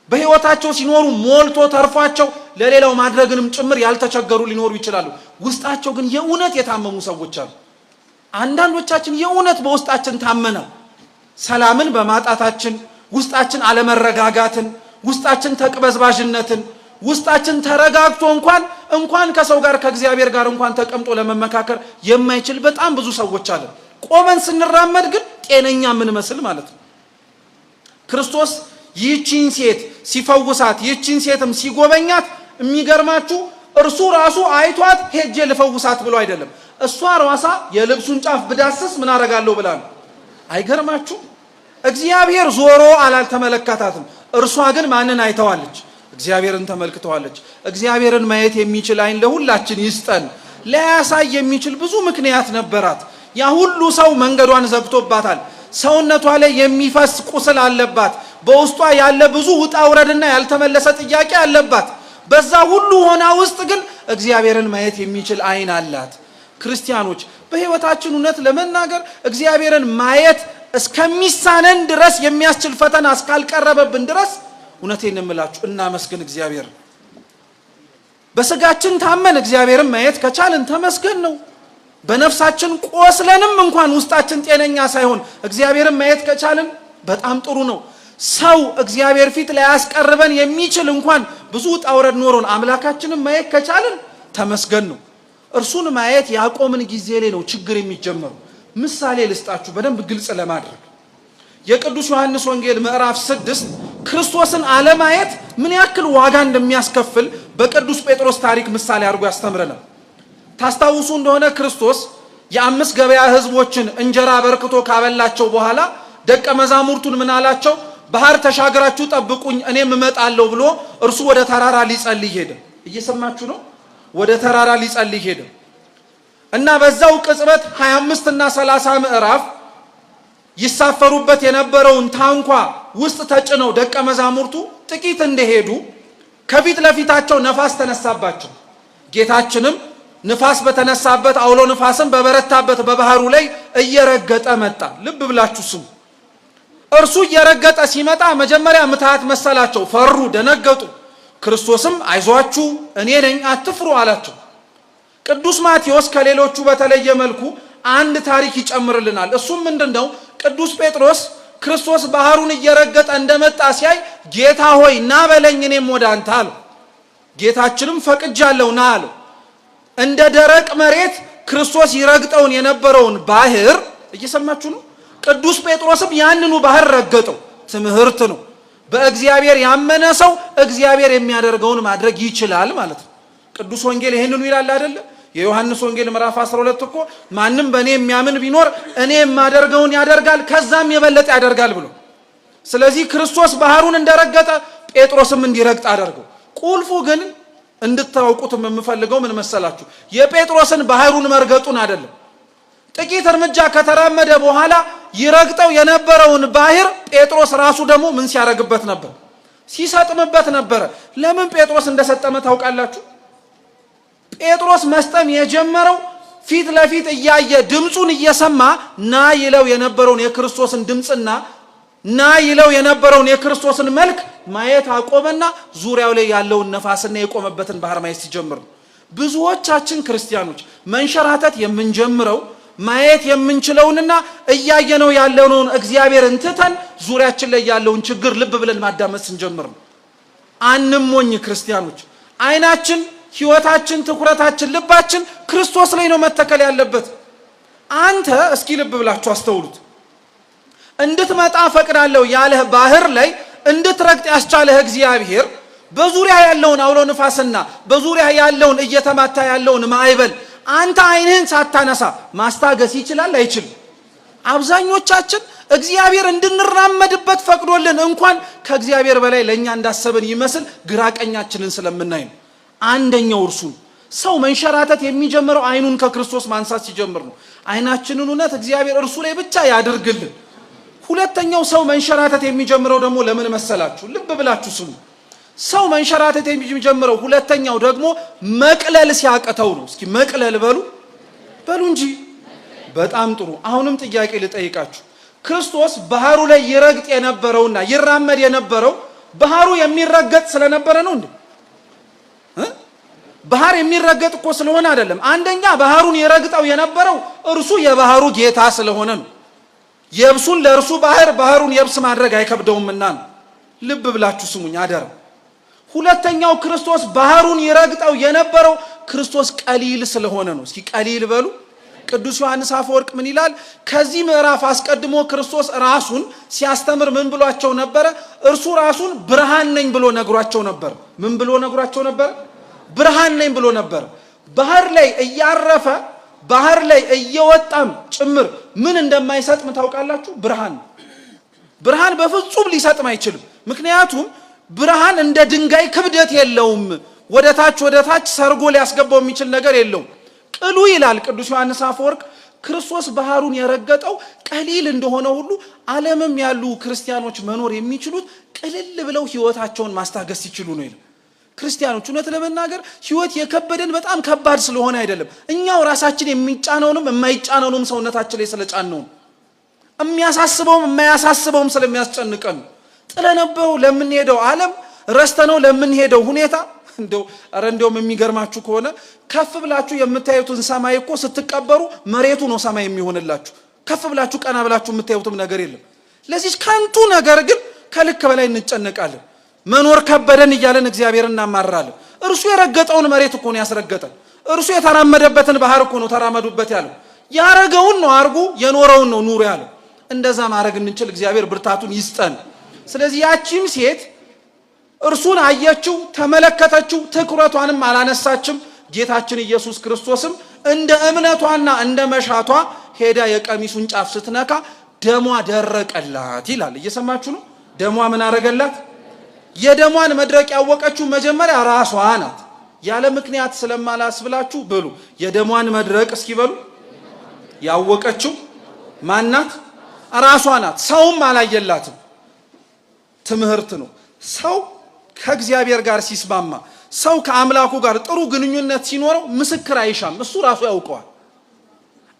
በህይወታቸው ሲኖሩ ሞልቶ ተርፏቸው ለሌላው ማድረግንም ጭምር ያልተቸገሩ ሊኖሩ ይችላሉ። ውስጣቸው ግን የእውነት የታመሙ ሰዎች አሉ። አንዳንዶቻችን የእውነት በውስጣችን ታመናል። ሰላምን በማጣታችን ውስጣችን አለመረጋጋትን፣ ውስጣችን ተቅበዝባዥነትን፣ ውስጣችን ተረጋግቶ እንኳን ከሰው ጋር ከእግዚአብሔር ጋር እንኳን ተቀምጦ ለመመካከር የማይችል በጣም ብዙ ሰዎች አለ። ቆመን ስንራመድ ግን ጤነኛ የምንመስል ማለት ነው። ክርስቶስ ይህቺን ሴት ሲፈውሳት ይህቺን ሴትም ሲጎበኛት የሚገርማችሁ እርሱ ራሱ አይቷት ሄጄ ልፈውሳት ብሎ አይደለም። እሷ ራሷ የልብሱን ጫፍ ብዳስስ ምን አደርጋለሁ ብላ ነው። አይገርማችሁ? እግዚአብሔር ዞሮ አላልተመለከታትም። እርሷ ግን ማንን አይተዋለች? እግዚአብሔርን ተመልክተዋለች። እግዚአብሔርን ማየት የሚችል አይን ለሁላችን ይስጠን። ለያሳይ የሚችል ብዙ ምክንያት ነበራት። ያ ሁሉ ሰው መንገዷን ዘግቶባታል። ሰውነቷ ላይ የሚፈስ ቁስል አለባት። በውስጧ ያለ ብዙ ውጣ ውረድና ያልተመለሰ ጥያቄ አለባት። በዛ ሁሉ ሆና ውስጥ ግን እግዚአብሔርን ማየት የሚችል አይን አላት። ክርስቲያኖች በህይወታችን እውነት ለመናገር እግዚአብሔርን ማየት እስከሚሳነን ድረስ የሚያስችል ፈተና እስካልቀረበብን ድረስ እውነቴን እምላችሁ እናመስግን እግዚአብሔር። በስጋችን ታመን እግዚአብሔርን ማየት ከቻልን ተመስገን ነው። በነፍሳችን ቆስለንም እንኳን ውስጣችን ጤነኛ ሳይሆን እግዚአብሔርን ማየት ከቻልን በጣም ጥሩ ነው። ሰው እግዚአብሔር ፊት ላይ ያስቀርበን የሚችል እንኳን ብዙ ጣውረድ ኖሮን አምላካችንን ማየት ከቻልን ተመስገን ነው። እርሱን ማየት ያቆምን ጊዜ ላይ ነው ችግር የሚጀመረው። ምሳሌ ልስጣችሁ በደንብ ግልጽ ለማድረግ። የቅዱስ ዮሐንስ ወንጌል ምዕራፍ 6 ክርስቶስን አለማየት ምን ያክል ዋጋ እንደሚያስከፍል በቅዱስ ጴጥሮስ ታሪክ ምሳሌ አድርጎ ያስተምረናል። ታስታውሱ እንደሆነ ክርስቶስ የአምስት ገበያ ህዝቦችን እንጀራ በርክቶ ካበላቸው በኋላ ደቀ መዛሙርቱን ምን አላቸው? ባህር ተሻግራችሁ ጠብቁኝ እኔም እመጣለሁ ብሎ እርሱ ወደ ተራራ ሊጸልይ ሄደ። እየሰማችሁ ነው? ወደ ተራራ ሊጸልይ ሄደ እና በዛው ቅጽበት 25 እና 30 ምዕራፍ ይሳፈሩበት የነበረውን ታንኳ ውስጥ ተጭነው ደቀ መዛሙርቱ ጥቂት እንደሄዱ ከፊት ለፊታቸው ነፋስ ተነሳባቸው። ጌታችንም ንፋስ በተነሳበት አውሎ ንፋስም በበረታበት በባህሩ ላይ እየረገጠ መጣ። ልብ ብላችሁ ስሙ። እርሱ እየረገጠ ሲመጣ መጀመሪያ ምትሃት መሰላቸው፣ ፈሩ፣ ደነገጡ። ክርስቶስም አይዟችሁ እኔ ነኝ አትፍሩ አላቸው። ቅዱስ ማቴዎስ ከሌሎቹ በተለየ መልኩ አንድ ታሪክ ይጨምርልናል። እሱም ምንድነው? ቅዱስ ጴጥሮስ ክርስቶስ ባህሩን እየረገጠ እንደመጣ ሲያይ ጌታ ሆይ ና በለኝ እኔም ወደ አንተ አለው። ጌታችንም ፈቅጃለሁ ና አለው። እንደ ደረቅ መሬት ክርስቶስ ይረግጠውን የነበረውን ባህር እየሰማችሁ ነው። ቅዱስ ጴጥሮስም ያንኑ ባህር ረገጠው። ትምህርት ነው። በእግዚአብሔር ያመነ ሰው እግዚአብሔር የሚያደርገውን ማድረግ ይችላል ማለት ነው። ቅዱስ ወንጌል ይሄንኑ ይላል አይደለ? የዮሐንስ ወንጌል ምዕራፍ 12 እኮ ማንም በእኔ የሚያምን ቢኖር እኔ የማደርገውን ያደርጋል ከዛም የበለጠ ያደርጋል ብሎ። ስለዚህ ክርስቶስ ባህሩን እንደረገጠ ጴጥሮስም እንዲረግጥ አደርገው። ቁልፉ ግን እንድታውቁትም የምፈልገው ምን መሰላችሁ? የጴጥሮስን ባህሩን መርገጡን አይደለም። ጥቂት እርምጃ ከተራመደ በኋላ ይረግጠው የነበረውን ባህር ጴጥሮስ ራሱ ደግሞ ምን ሲያረግበት ነበር? ሲሰጥምበት ነበረ። ለምን ጴጥሮስ እንደሰጠመ ታውቃላችሁ? ጴጥሮስ መስጠም የጀመረው ፊት ለፊት እያየ ድምጹን እየሰማ ና ይለው የነበረውን የክርስቶስን ድምጽና ና ይለው የነበረውን የክርስቶስን መልክ ማየት አቆመና ዙሪያው ላይ ያለውን ነፋስና የቆመበትን ባህር ማየት ሲጀምር ብዙዎቻችን ክርስቲያኖች መንሸራተት የምንጀምረው ማየት የምንችለውንና እያየነው ያለውን እግዚአብሔርን ትተን ዙሪያችን ላይ ያለውን ችግር ልብ ብለን ማዳመጥ ስንጀምር ነው። አንሞኝ ክርስቲያኖች፣ አይናችን፣ ህይወታችን፣ ትኩረታችን፣ ልባችን ክርስቶስ ላይ ነው መተከል ያለበት። አንተ እስኪ ልብ ብላችሁ አስተውሉት። እንድትመጣ ፈቅዳለሁ ያለህ ባህር ላይ እንድትረግጥ ያስቻለህ እግዚአብሔር በዙሪያ ያለውን አውሎ ንፋስና በዙሪያ ያለውን እየተማታ ያለውን ማዕበል አንተ አይንህን ሳታነሳ ማስታገስ ይችላል አይችልም? አብዛኞቻችን እግዚአብሔር እንድንራመድበት ፈቅዶልን እንኳን ከእግዚአብሔር በላይ ለኛ እንዳሰበን ይመስል ግራቀኛችንን ስለምናይ ነው። አንደኛው እርሱ ሰው መንሸራተት የሚጀምረው አይኑን ከክርስቶስ ማንሳት ሲጀምር ነው። አይናችንን እውነት እግዚአብሔር እርሱ ላይ ብቻ ያድርግልን። ሁለተኛው ሰው መንሸራተት የሚጀምረው ደግሞ ለምን መሰላችሁ? ልብ ብላችሁ ስሙ። ሰው መንሸራተት የሚጀምረው ሁለተኛው ደግሞ መቅለል ሲያቀተው ነው። እስኪ መቅለል በሉ እንጂ። በጣም ጥሩ። አሁንም ጥያቄ ልጠይቃችሁ። ክርስቶስ ባህሩ ላይ ይረግጥ የነበረውና ይራመድ የነበረው ባህሩ የሚረገጥ ስለነበረ ነው እንዴ? ባህር የሚረገጥ እኮ ስለሆነ አይደለም። አንደኛ ባህሩን ይረግጠው የነበረው እርሱ የባህሩ ጌታ ስለሆነ ነው። የብሱን ለእርሱ ባህር ባህሩን የብስ ማድረግ አይከብደውምና ነው። ልብ ብላችሁ ስሙኝ አደራ። ሁለተኛው ክርስቶስ ባህሩን ይረግጠው የነበረው ክርስቶስ ቀሊል ስለሆነ ነው። እስኪ ቀሊል በሉ። ቅዱስ ዮሐንስ አፈወርቅ ምን ይላል? ከዚህ ምዕራፍ አስቀድሞ ክርስቶስ ራሱን ሲያስተምር ምን ብሏቸው ነበረ? እርሱ ራሱን ብርሃን ነኝ ብሎ ነግሯቸው ነበር። ምን ብሎ ነግሯቸው ነበር? ብርሃን ነኝ ብሎ ነበር። ባህር ላይ እያረፈ ባህር ላይ እየወጣም ጭምር ምን እንደማይሰጥም ታውቃላችሁ? ብርሃን በፍጹም ሊሰጥም አይችልም። ምክንያቱም ብርሃን እንደ ድንጋይ ክብደት የለውም። ወደ ታች ሰርጎ ሊያስገባው የሚችል ነገር የለውም። ቅሉ ይላል ቅዱስ ዮሐንስ አፈወርቅ ክርስቶስ ባህሩን የረገጠው ቀሊል እንደሆነ ሁሉ ዓለምም ያሉ ክርስቲያኖች መኖር የሚችሉት ቅልል ብለው ህይወታቸውን ማስታገስ ሲችሉ ነው ይላል። ክርስቲያኖች እውነት ለመናገር ህይወት የከበደን በጣም ከባድ ስለሆነ አይደለም፣ እኛው ራሳችን የሚጫነውንም የማይጫነውንም ሰውነታችን ላይ ስለጫነው የሚያሳስበውም የማያሳስበውም ስለሚያስጨንቀን ጥለነበው ለምንሄደው ዓለም ረስተነው ለምንሄደው ሁኔታ እንደውም የሚገርማችሁ ከሆነ ከፍ ብላችሁ የምታዩትን ሰማይ እኮ ስትቀበሩ መሬቱ ነው ሰማይ የሚሆንላችሁ። ከፍ ብላችሁ ቀና ብላችሁ የምታዩትም ነገር የለም። ለዚህ ከንቱ ነገር ግን ከልክ በላይ እንጨነቃለን። መኖር ከበደን እያለን እግዚአብሔርን እናማራለን። እርሱ የረገጠውን መሬት እኮ ነው ያስረገጠን። እርሱ የተራመደበትን ባህር እኮ ነው ተራመዱበት ያለው። ያረገውን ነው አርጉ፣ የኖረውን ነው ኑሩ ያለው። እንደዛ ማድረግ እንችል እግዚአብሔር ብርታቱን ይስጠን። ስለዚህ ያቺም ሴት እርሱን አየችው፣ ተመለከተችው፣ ትኩረቷንም አላነሳችም። ጌታችን ኢየሱስ ክርስቶስም እንደ እምነቷና እንደ መሻቷ ሄዳ የቀሚሱን ጫፍ ስትነካ ደሟ ደረቀላት ይላል። እየሰማችሁ ነው? ደሟ ምን አረገላት? የደሟን መድረቅ ያወቀችው መጀመሪያ ራሷ ናት። ያለ ምክንያት ስለማላስብላችሁ ብሉ። የደሟን መድረቅ እስኪ በሉ ያወቀችው ማናት? ራሷ ናት። ሰውም አላየላትም። ትምህርት ነው። ሰው ከእግዚአብሔር ጋር ሲስማማ፣ ሰው ከአምላኩ ጋር ጥሩ ግንኙነት ሲኖረው ምስክር አይሻም፣ እሱ ራሱ ያውቀዋል።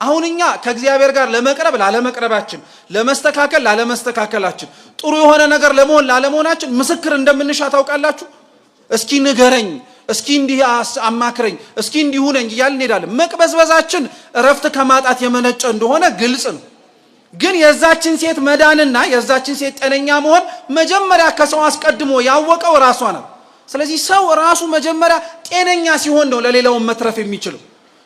አሁን እኛ ከእግዚአብሔር ጋር ለመቅረብ ላለመቅረባችን፣ ለመስተካከል ላለመስተካከላችን፣ ጥሩ የሆነ ነገር ለመሆን ላለመሆናችን ምስክር እንደምንሻ ታውቃላችሁ። እስኪ ንገረኝ፣ እስኪ እንዲህ አማክረኝ፣ እስኪ እንዲሁ ነኝ እያልን እንሄዳለን። መቅበዝበዛችን እረፍት ከማጣት የመነጨ እንደሆነ ግልጽ ነው። ግን የዛችን ሴት መዳንና የዛችን ሴት ጤነኛ መሆን መጀመሪያ ከሰው አስቀድሞ ያወቀው ራሷ ነው። ስለዚህ ሰው ራሱ መጀመሪያ ጤነኛ ሲሆን ነው ለሌላው መትረፍ የሚችለው።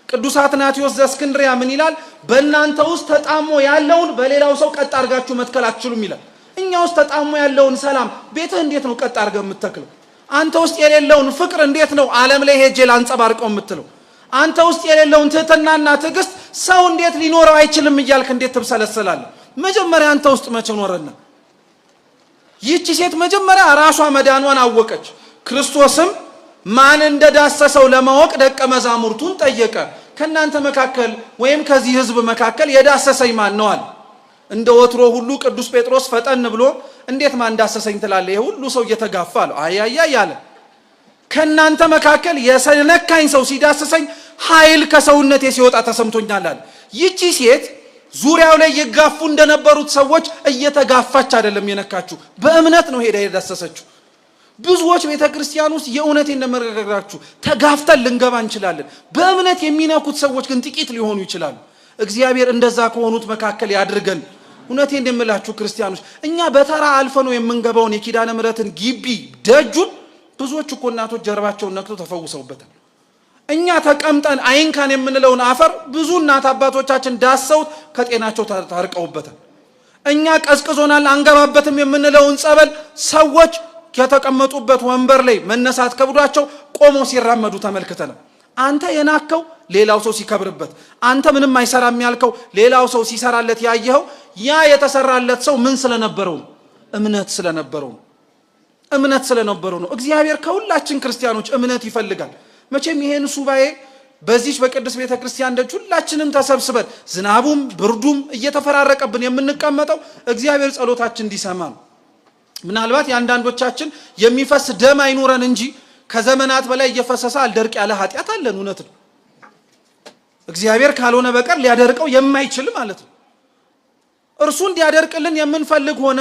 ቅዱስ አትናቴዎስ ዘእስክንድርያ ምን ይላል? በእናንተ ውስጥ ተጣሞ ያለውን በሌላው ሰው ቀጥ አድርጋችሁ መትከል አትችሉም ይላል። እኛ ውስጥ ተጣሞ ያለውን ሰላም ቤትህ እንዴት ነው ቀጥ አድርገህ የምትተክለው? አንተ ውስጥ የሌለውን ፍቅር እንዴት ነው ዓለም ላይ ሄጄ ላንጸባርቀው የምትለው? አንተ ውስጥ የሌለውን ትህትናና ትዕግስት ሰው እንዴት ሊኖረው አይችልም እያልክ እንዴት ትብሰለሰላለህ? መጀመሪያ አንተ ውስጥ መቼ ኖረና? ይህች ሴት መጀመሪያ ራሷ መዳኗን አወቀች። ክርስቶስም ማን እንደዳሰሰው ለማወቅ ደቀ መዛሙርቱን ጠየቀ። ከናንተ መካከል ወይም ከዚህ ህዝብ መካከል የዳሰሰኝ ማን ነው አለ። እንደ ወትሮ ሁሉ ቅዱስ ጴጥሮስ ፈጠን ብሎ እንዴት ማን ዳሰሰኝ ትላለህ? ይሄ ሁሉ ሰው እየተጋፋ አለው። አያያ ያለ ከናንተ መካከል የነካኝ ሰው ሲዳሰሰኝ ኃይል ከሰውነቴ ሲወጣ ተሰምቶኛል አለ። ይቺ ሴት ዙሪያው ላይ ይጋፉ እንደነበሩት ሰዎች እየተጋፋች አይደለም የነካችሁ፣ በእምነት ነው ሄዳ የዳሰሰችው። ብዙዎች ቤተክርስቲያን ውስጥ የእውነቴን እንደመረጋጋችሁ ተጋፍተን ልንገባ እንችላለን። በእምነት የሚነኩት ሰዎች ግን ጥቂት ሊሆኑ ይችላሉ። እግዚአብሔር እንደዛ ከሆኑት መካከል ያድርገን። እውነቴን እንደምላችሁ ክርስቲያኖች፣ እኛ በተራ አልፈ ነው የምንገባውን የኪዳነ ምሕረትን ግቢ ደጁን ብዙዎች እኮ እናቶች ጀርባቸውን ነክተው ተፈውሰውበታል። እኛ ተቀምጠን አይንካን የምንለውን አፈር ብዙ እናት አባቶቻችን ዳሰውት ከጤናቸው ታርቀውበታል። እኛ ቀዝቅዞናል አንገባበትም የምንለውን ጸበል ሰዎች ከተቀመጡበት ወንበር ላይ መነሳት ከብዷቸው ቆሞ ሲራመዱ ተመልክተናል። አንተ የናከው ሌላው ሰው ሲከብርበት፣ አንተ ምንም አይሰራም ያልከው ሌላው ሰው ሲሰራለት ያየኸው ያ የተሰራለት ሰው ምን ስለነበረው ነው? እምነት ስለነበረው ነው። እምነት ስለነበረው ነው። እግዚአብሔር ከሁላችን ክርስቲያኖች እምነት ይፈልጋል። መቼም ይሄን ሱባኤ በዚህ በቅድስት ቤተክርስቲያን ደጅ ሁላችንም ተሰብስበን ዝናቡም ብርዱም እየተፈራረቀብን የምንቀመጠው እግዚአብሔር ጸሎታችን እንዲሰማ ነው። ምናልባት የአንዳንዶቻችን የሚፈስ ደም አይኖረን እንጂ ከዘመናት በላይ እየፈሰሰ አልደርቅ ያለ ኃጢአት አለን። እውነት ነው። እግዚአብሔር ካልሆነ በቀር ሊያደርቀው የማይችል ማለት ነው። እርሱ እንዲያደርቅልን የምንፈልግ ሆነ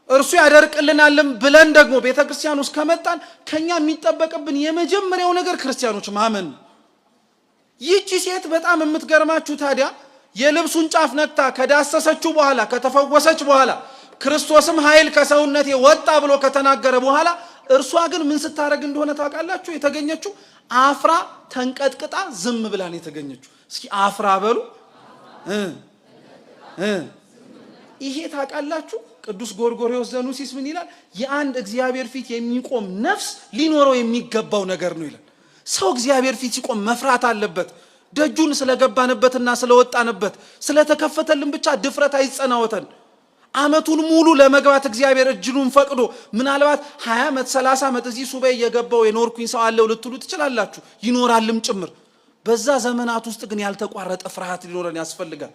እርሱ ያደርቅልናልም ብለን ደግሞ ቤተክርስቲያን ውስጥ ከመጣን ከኛ የሚጠበቅብን የመጀመሪያው ነገር ክርስቲያኖች ማመን ነው። ይህቺ ሴት በጣም የምትገርማችሁ ታዲያ የልብሱን ጫፍ ነክታ ከዳሰሰችው በኋላ ከተፈወሰች በኋላ ክርስቶስም ኃይል ከሰውነቴ ወጣ ብሎ ከተናገረ በኋላ እርሷ ግን ምን ስታረግ እንደሆነ ታውቃላችሁ? የተገኘችው አፍራ ተንቀጥቅጣ ዝም ብላን የተገኘችው። እስኪ አፍራ በሉ። ይሄ ታውቃላችሁ ቅዱስ ጎርጎርዮስ ዘኑሲስ ምን ይላል? የአንድ እግዚአብሔር ፊት የሚቆም ነፍስ ሊኖረው የሚገባው ነገር ነው ይላል። ሰው እግዚአብሔር ፊት ሲቆም መፍራት አለበት። ደጁን ስለገባንበትና ስለወጣንበት ስለተከፈተልን ብቻ ድፍረት አይጸናወተን። አመቱን ሙሉ ለመግባት እግዚአብሔር እጅሉን ፈቅዶ ምናልባት 20 ዓመት 30 ዓመት እዚህ ሱባኤ የገባው የኖርኩኝ ሰው አለው ልትሉ ትችላላችሁ። ይኖራልም ጭምር። በዛ ዘመናት ውስጥ ግን ያልተቋረጠ ፍርሃት ሊኖረን ያስፈልጋል።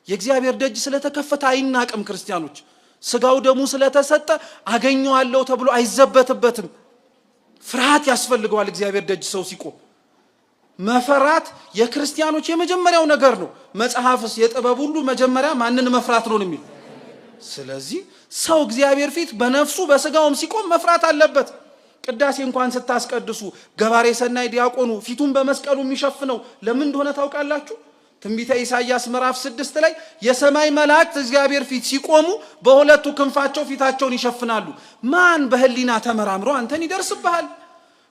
የእግዚአብሔር ደጅ ስለተከፈተ አይናቅም ክርስቲያኖች። ስጋው ደሙ ስለተሰጠ አገኘዋለሁ ተብሎ አይዘበትበትም። ፍርሃት ያስፈልገዋል እግዚአብሔር ደጅ ሰው ሲቆም። መፈራት የክርስቲያኖች የመጀመሪያው ነገር ነው። መጽሐፍስ የጥበብ ሁሉ መጀመሪያ ማንን መፍራት ነው የሚል። ስለዚህ ሰው እግዚአብሔር ፊት በነፍሱ በስጋውም ሲቆም መፍራት አለበት። ቅዳሴ እንኳን ስታስቀድሱ ገባሬ ሰናይ ዲያቆኑ ፊቱን በመስቀሉ የሚሸፍነው ለምን እንደሆነ ታውቃላችሁ? ትንቢተ ኢሳይያስ ምዕራፍ 6 ላይ የሰማይ መላእክት እግዚአብሔር ፊት ሲቆሙ በሁለቱ ክንፋቸው ፊታቸውን ይሸፍናሉ። ማን በህሊና ተመራምሮ አንተን ይደርስብሃል?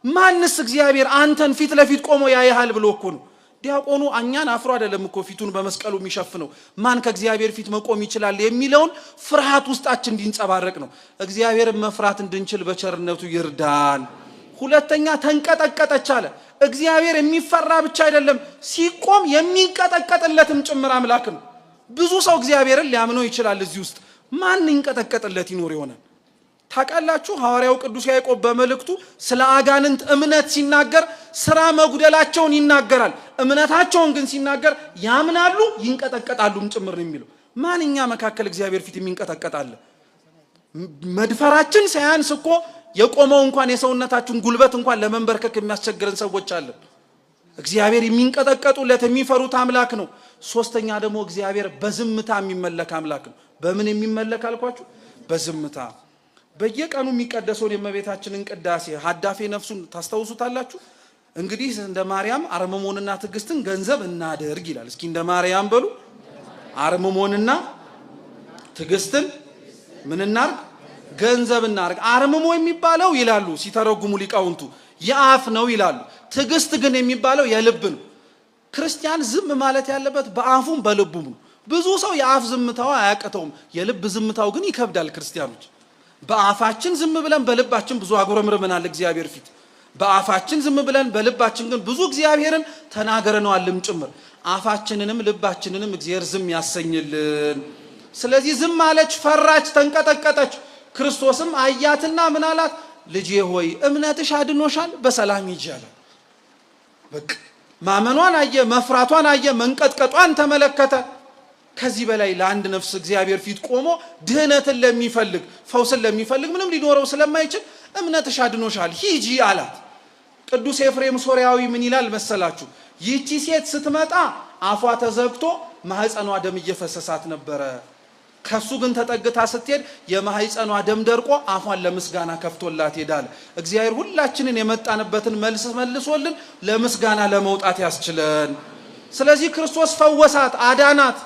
ማንስ እግዚአብሔር አንተን ፊት ለፊት ቆሞ ያይሃል ብሎ እኮ ነው። ዲያቆኑ እኛን አፍሮ አይደለም እኮ ፊቱን በመስቀሉ የሚሸፍነው። ማን ከእግዚአብሔር ፊት መቆም ይችላል የሚለውን ፍርሃት ውስጣችን እንዲንጸባረቅ ነው። እግዚአብሔርን መፍራት እንድንችል በቸርነቱ ይርዳን። ሁለተኛ ተንቀጠቀጠች አለ። እግዚአብሔር የሚፈራ ብቻ አይደለም ሲቆም የሚንቀጠቀጥለትም ጭምር አምላክ ነው። ብዙ ሰው እግዚአብሔርን ሊያምነው ይችላል። እዚህ ውስጥ ማን ይንቀጠቀጥለት ይኖር ይሆናል? ታውቃላችሁ? ሐዋርያው ቅዱስ ያዕቆብ በመልእክቱ ስለ አጋንንት እምነት ሲናገር ስራ መጉደላቸውን ይናገራል። እምነታቸውን ግን ሲናገር ያምናሉ ይንቀጠቀጣሉም ጭምር ነው የሚለው። ማንኛ መካከል እግዚአብሔር ፊት የሚንቀጠቀጣለ? መድፈራችን ሳያንስ እኮ የቆመው እንኳን የሰውነታችን ጉልበት እንኳን ለመንበርከክ የሚያስቸግረን ሰዎች አለን። እግዚአብሔር የሚንቀጠቀጡለት የሚፈሩት አምላክ ነው። ሶስተኛ ደግሞ እግዚአብሔር በዝምታ የሚመለክ አምላክ ነው። በምን የሚመለክ አልኳችሁ? በዝምታ። በየቀኑ የሚቀደሰውን የእመቤታችንን ቅዳሴ ሀዳፌ ነፍሱን ታስታውሱታላችሁ። እንግዲህ እንደ ማርያም አርምሞንና ትዕግስትን ገንዘብ እናድርግ ይላል። እስኪ እንደ ማርያም በሉ። አርምሞንና ትዕግስትን ምን እናርግ? ገንዘብ እናርግ። አርምሞ የሚባለው ይላሉ ሲተረጉሙ ሊቃውንቱ የአፍ ነው ይላሉ። ትዕግስት ግን የሚባለው የልብ ነው። ክርስቲያን ዝም ማለት ያለበት በአፉም በልቡም ነው። ብዙ ሰው የአፍ ዝምታው አያቀተውም፣ የልብ ዝምታው ግን ይከብዳል። ክርስቲያኖች በአፋችን ዝም ብለን በልባችን ብዙ አጉረምርመናል እግዚአብሔር ፊት። በአፋችን ዝም ብለን በልባችን ግን ብዙ እግዚአብሔርን ተናገረነዋልም ጭምር። አፋችንንም ልባችንንም እግዚአብሔር ዝም ያሰኝልን። ስለዚህ ዝም አለች፣ ፈራች፣ ተንቀጠቀጠች። ክርስቶስም አያትና ምን አላት? ልጄ ሆይ እምነትሽ አድኖሻል፣ በሰላም ሂጂ አላት። በቃ ማመኗን አየ፣ መፍራቷን አየ፣ መንቀጥቀጧን ተመለከተ። ከዚህ በላይ ለአንድ ነፍስ እግዚአብሔር ፊት ቆሞ ድህነትን ለሚፈልግ ፈውስን ለሚፈልግ ምንም ሊኖረው ስለማይችል እምነትሽ አድኖሻል ሂጂ አላት። ቅዱስ ኤፍሬም ሶርያዊ ምን ይላል መሰላችሁ? ይህቺ ሴት ስትመጣ አፏ ተዘግቶ ማህፀኗ ደም እየፈሰሳት ነበረ። ከሱ ግን ተጠግታ ስትሄድ የማህፀኗ ደም ደርቆ አፏን ለምስጋና ከፍቶላት ሄዳል። እግዚአብሔር ሁላችንን የመጣንበትን መልስ መልሶልን ለምስጋና ለመውጣት ያስችለን። ስለዚህ ክርስቶስ ፈወሳት፣ አዳናት፣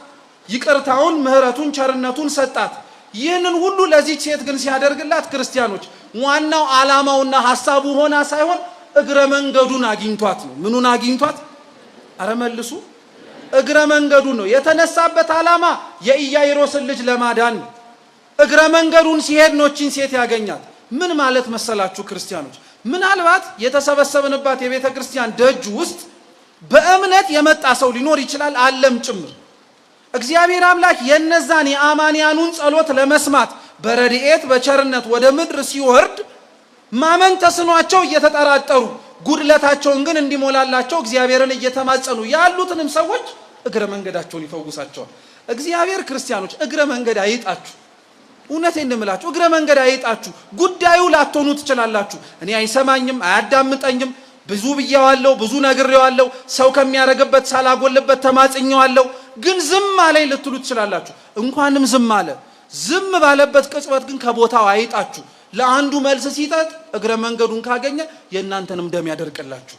ይቅርታውን፣ ምህረቱን፣ ቸርነቱን ሰጣት። ይህንን ሁሉ ለዚህ ሴት ግን ሲያደርግላት ክርስቲያኖች ዋናው ዓላማውና ሐሳቡ ሆና ሳይሆን እግረ መንገዱን አግኝቷት ነው። ምኑን አግኝቷት? አረ መልሱ። እግረ መንገዱን ነው የተነሳበት ዓላማ። የኢያይሮስን ልጅ ለማዳን ነው። እግረ መንገዱን ሲሄድ ነው እቺን ሴት ያገኛት። ምን ማለት መሰላችሁ ክርስቲያኖች? ምናልባት የተሰበሰብንባት የቤተ ክርስቲያን ደጅ ውስጥ በእምነት የመጣ ሰው ሊኖር ይችላል፣ አለም ጭምር። እግዚአብሔር አምላክ የነዛን የአማንያኑን ጸሎት ለመስማት በረድኤት በቸርነት ወደ ምድር ሲወርድ ማመን ተስኗቸው እየተጠራጠሩ ጉድለታቸውን ግን እንዲሞላላቸው እግዚአብሔርን እየተማጸኑ ያሉትንም ሰዎች እግረ መንገዳቸውን ይፈውሳቸዋል። እግዚአብሔር ክርስቲያኖች እግረ መንገድ አይጣችሁ። እውነቴን እንደምላችሁ እግረ መንገድ አይጣችሁ። ጉዳዩ ላትሆኑ ትችላላችሁ። እኔ አይሰማኝም፣ አያዳምጠኝም፣ ብዙ ብዬዋለሁ፣ ብዙ ነግሬዋለሁ፣ ሰው ከሚያረግበት ሳላጎልበት ተማጽኘዋለሁ፣ ግን ዝም አለኝ ልትሉ ትችላላችሁ። እንኳንም ዝም አለ። ዝም ባለበት ቅጽበት ግን ከቦታው አይጣችሁ። ለአንዱ መልስ ሲጠጥ እግረ መንገዱን ካገኘ የእናንተንም ደም ያደርቅላችሁ።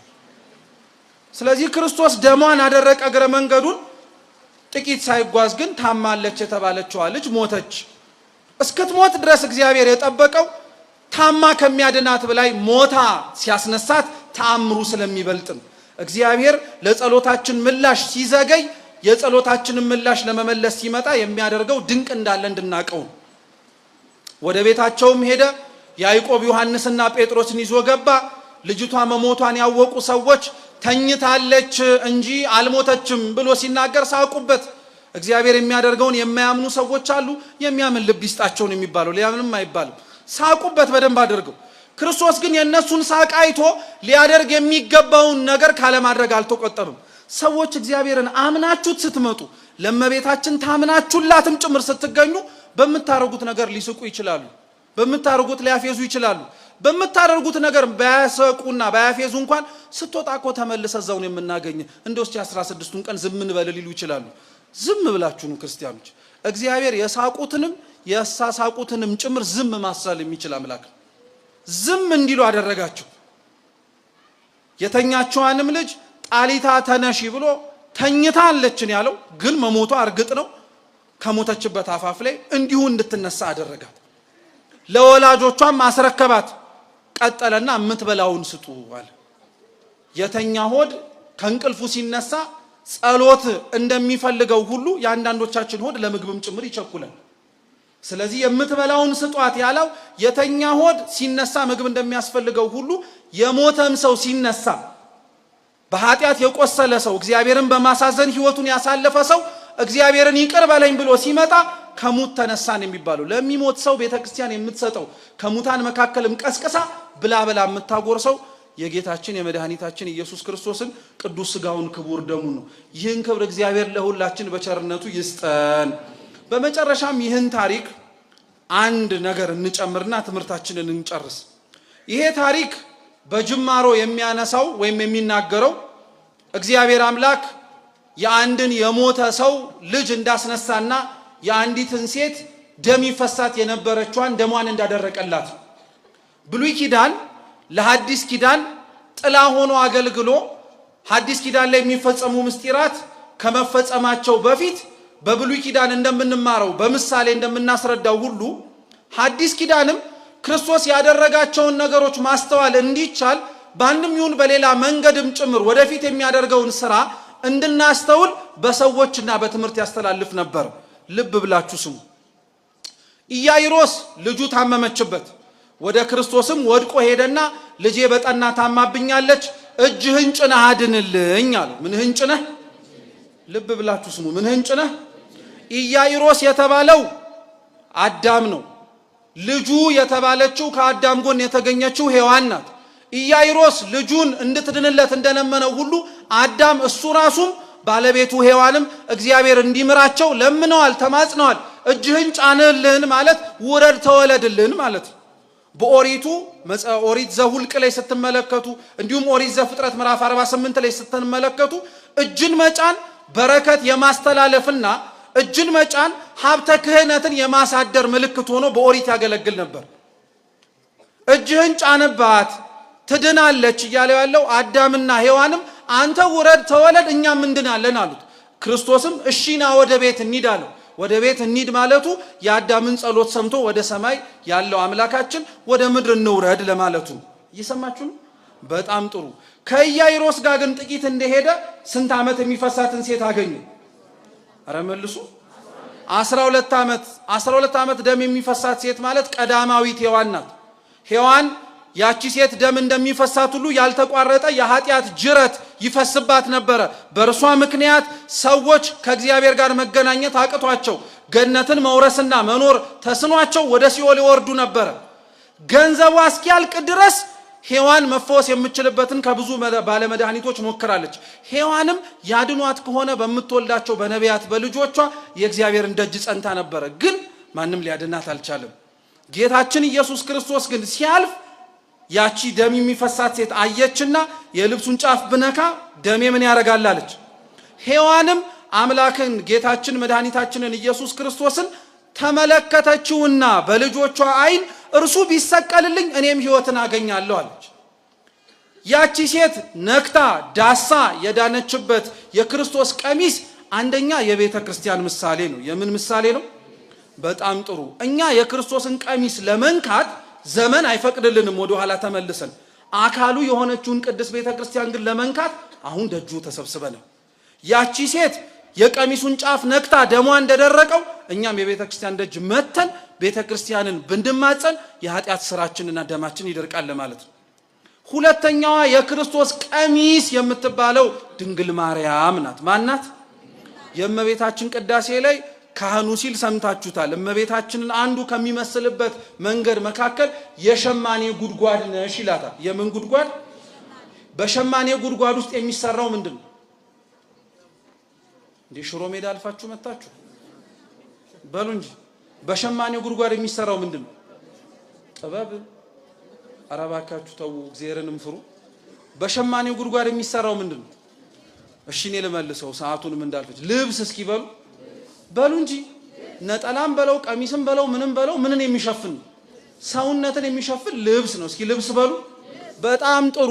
ስለዚህ ክርስቶስ ደሟን አደረቀ እግረ መንገዱን። ጥቂት ሳይጓዝ ግን ታማለች የተባለችዋ ልጅ ሞተች። እስክትሞት ድረስ እግዚአብሔር የጠበቀው ታማ ከሚያድናት በላይ ሞታ ሲያስነሳት ተአምሩ ስለሚበልጥ ነው። እግዚአብሔር ለጸሎታችን ምላሽ ሲዘገይ የጸሎታችንን ምላሽ ለመመለስ ሲመጣ የሚያደርገው ድንቅ እንዳለ እንድናቀው። ወደ ቤታቸውም ሄደ። ያዕቆብ ዮሐንስና ጴጥሮስን ይዞ ገባ። ልጅቷ መሞቷን ያወቁ ሰዎች ተኝታለች እንጂ አልሞተችም ብሎ ሲናገር ሳቁበት። እግዚአብሔር የሚያደርገውን የማያምኑ ሰዎች አሉ። የሚያምን ልብ ይስጣቸውን የሚባለው ሊያምንም አይባልም። ሳቁበት በደንብ አድርገው። ክርስቶስ ግን የእነሱን ሳቅ አይቶ ሊያደርግ የሚገባውን ነገር ካለማድረግ አልተቆጠብም። ሰዎች እግዚአብሔርን አምናችሁት ስትመጡ ለእመቤታችን ታምናችሁላትም ጭምር ስትገኙ በምታረጉት ነገር ሊስቁ ይችላሉ። በምታረጉት ሊያፌዙ ይችላሉ። በምታረጉት ነገር ባያሰቁና ባያፌዙ እንኳን ስትወጣ እኮ ተመልሰው እዛው ነው የምናገኝ እንደው 16ቱን ቀን ዝም እንበል ሊሉ ይችላሉ። ዝም ብላችሁ ነው ክርስቲያኖች። እግዚአብሔር የሳቁትንም የሳሳቁትንም ጭምር ዝም ማሳል የሚችል አምላክ ዝም እንዲሉ አደረጋቸው። የተኛችዋንም ልጅ ጣሊታ ተነሺ ብሎ ተኝታለችን ያለው ግን መሞቷ እርግጥ ነው። ከሞተችበት አፋፍ ላይ እንዲሁ እንድትነሳ አደረጋት። ለወላጆቿም አስረከባት። ቀጠለና የምትበላውን ስጡ አለ። የተኛ ሆድ ከእንቅልፉ ሲነሳ ጸሎት እንደሚፈልገው ሁሉ የአንዳንዶቻችን ሆድ ለምግብም ጭምር ይቸኩላል። ስለዚህ የምትበላውን ስጧት ያለው የተኛ ሆድ ሲነሳ ምግብ እንደሚያስፈልገው ሁሉ የሞተም ሰው ሲነሳ በኃጢአት የቆሰለ ሰው እግዚአብሔርን በማሳዘን ህይወቱን ያሳለፈ ሰው እግዚአብሔርን ይቅር በለኝ ብሎ ሲመጣ ከሙት ተነሳን የሚባለው ለሚሞት ሰው ቤተክርስቲያን የምትሰጠው ከሙታን መካከልም ቀስቅሳ ብላ ብላ የምታጎርሰው የጌታችን የመድኃኒታችን ኢየሱስ ክርስቶስን ቅዱስ ሥጋውን ክቡር ደሙን ነው። ይህን ክብር እግዚአብሔር ለሁላችን በቸርነቱ ይስጠን። በመጨረሻም ይህን ታሪክ አንድ ነገር እንጨምርና ትምህርታችንን እንጨርስ። ይሄ ታሪክ በጅማሮ የሚያነሳው ወይም የሚናገረው እግዚአብሔር አምላክ የአንድን የሞተ ሰው ልጅ እንዳስነሳና የአንዲትን ሴት ደም ይፈሳት የነበረችዋን ደሟን እንዳደረቀላት ብሉይ ኪዳን ለሐዲስ ኪዳን ጥላ ሆኖ አገልግሎ ሐዲስ ኪዳን ላይ የሚፈጸሙ ምስጢራት ከመፈጸማቸው በፊት በብሉይ ኪዳን እንደምንማረው በምሳሌ እንደምናስረዳው ሁሉ ሐዲስ ኪዳንም ክርስቶስ ያደረጋቸውን ነገሮች ማስተዋል እንዲቻል በአንድም ይሁን በሌላ መንገድም ጭምር ወደፊት የሚያደርገውን ሥራ እንድናስተውል በሰዎችና በትምህርት ያስተላልፍ ነበር። ልብ ብላችሁ ስሙ። ኢያይሮስ ልጁ ታመመችበት። ወደ ክርስቶስም ወድቆ ሄደና ልጄ በጠና ታማብኛለች፣ እጅህን ጭነህ አድንልኝ አለ። ምንህን ጭነህ? ልብ ብላችሁ ስሙ። ምንህን ጭነህ? ኢያይሮስ የተባለው አዳም ነው። ልጁ የተባለችው ከአዳም ጎን የተገኘችው ሔዋን ናት። ኢያይሮስ ልጁን እንድትድንለት እንደለመነው ሁሉ አዳም እሱ ራሱም ባለቤቱ ሔዋንም እግዚአብሔር እንዲምራቸው ለምነዋል፣ ተማጽነዋል። እጅህን ጫንልን ማለት ውረድ ተወለድልን ማለት ነው። በኦሪቱ ኦሪት ዘሁልቅ ላይ ስትመለከቱ እንዲሁም ኦሪት ዘፍጥረት ምዕራፍ 48 ላይ ስትመለከቱ እጅን መጫን በረከት የማስተላለፍና እጅን መጫን ሀብተ ክህነትን የማሳደር ምልክት ሆኖ በኦሪት ያገለግል ነበር። እጅህን ጫንባት ትድናለች እያለ ያለው አዳምና ሔዋንም አንተ ውረድ ተወለድ እኛም እንድናለን አሉት። ክርስቶስም እሺና ወደ ቤት እንሂድ አለው። ወደ ቤት እንሂድ ማለቱ የአዳምን ጸሎት ሰምቶ ወደ ሰማይ ያለው አምላካችን ወደ ምድር እንውረድ ለማለቱ። እየሰማችሁ ነው? በጣም ጥሩ። ከኢያይሮስ ጋር ግን ጥቂት እንደሄደ ስንት ዓመት የሚፈሳትን ሴት አገኙ? አረ መልሱ። 12 ዓመት ደም የሚፈሳት ሴት ማለት ቀዳማዊት ሔዋን ናት። ሔዋን ያቺ ሴት ደም እንደሚፈሳት ሁሉ ያልተቋረጠ የኃጢአት ጅረት ይፈስባት ነበረ። በእርሷ ምክንያት ሰዎች ከእግዚአብሔር ጋር መገናኘት አቅቷቸው ገነትን መውረስና መኖር ተስኗቸው ወደ ሲኦል ይወርዱ ነበረ። ገንዘቧ እስኪያልቅ ድረስ ሔዋን መፈወስ የምትችልበትን ከብዙ ባለመድኃኒቶች ሞክራለች። ሔዋንም ያድኗት ከሆነ በምትወልዳቸው በነቢያት በልጆቿ የእግዚአብሔርን ደጅ ጸንታ ነበረ። ግን ማንም ሊያድናት አልቻለም። ጌታችን ኢየሱስ ክርስቶስ ግን ሲያልፍ ያቺ ደም የሚፈሳት ሴት አየችና የልብሱን ጫፍ ብነካ ደሜ ምን ያደርጋል አለች። ሔዋንም አምላክን ጌታችን መድኃኒታችንን ኢየሱስ ክርስቶስን ተመለከተችውና በልጆቿ ዓይን እርሱ ቢሰቀልልኝ እኔም ሕይወትን አገኛለሁ አለች። ያቺ ሴት ነክታ ዳሳ የዳነችበት የክርስቶስ ቀሚስ አንደኛ የቤተ ክርስቲያን ምሳሌ ነው። የምን ምሳሌ ነው? በጣም ጥሩ። እኛ የክርስቶስን ቀሚስ ለመንካት ዘመን አይፈቅድልንም። ወደ ኋላ ተመልሰን አካሉ የሆነችውን ቅድስት ቤተ ክርስቲያን ግን ለመንካት አሁን ደጁ ተሰብስበናል። ያቺ ሴት የቀሚሱን ጫፍ ነክታ ደሟ እንደደረቀው እኛም የቤተ ክርስቲያን ደጅ መተን ቤተ ክርስቲያንን ብንድማጸን የኃጢአት ስራችንና ደማችን ይደርቃል ማለት ነው። ሁለተኛዋ የክርስቶስ ቀሚስ የምትባለው ድንግል ማርያም ናት። ማናት? የእመቤታችን ቅዳሴ ላይ ካህኑ ሲል ሰምታችሁታል። እመቤታችንን አንዱ ከሚመስልበት መንገድ መካከል የሸማኔ ጉድጓድ ነሽ ይላታል። የምን ጉድጓድ? በሸማኔ ጉድጓድ ውስጥ የሚሰራው ምንድን ነው? እንዴ ሽሮ ሜዳ አልፋችሁ መጣችሁ በሉ እንጂ። በሸማኔ ጉድጓድ የሚሰራው ምንድን ነው? ጥበብ። ኧረ እባካችሁ ተው፣ እግዚአብሔርንም ፍሩ። በሸማኔ ጉድጓድ የሚሰራው ምንድን ነው? እሺ እኔ ልመልሰው ሰዓቱንም እንዳልፈጅ። ልብስ እስኪ በሉ እንጂ። ነጠላም በለው ቀሚስም በለው ምንም በለው ምንን የሚሸፍን ሰውነትን የሚሸፍን ልብስ ነው። እስኪ ልብስ በሉ። በጣም ጥሩ።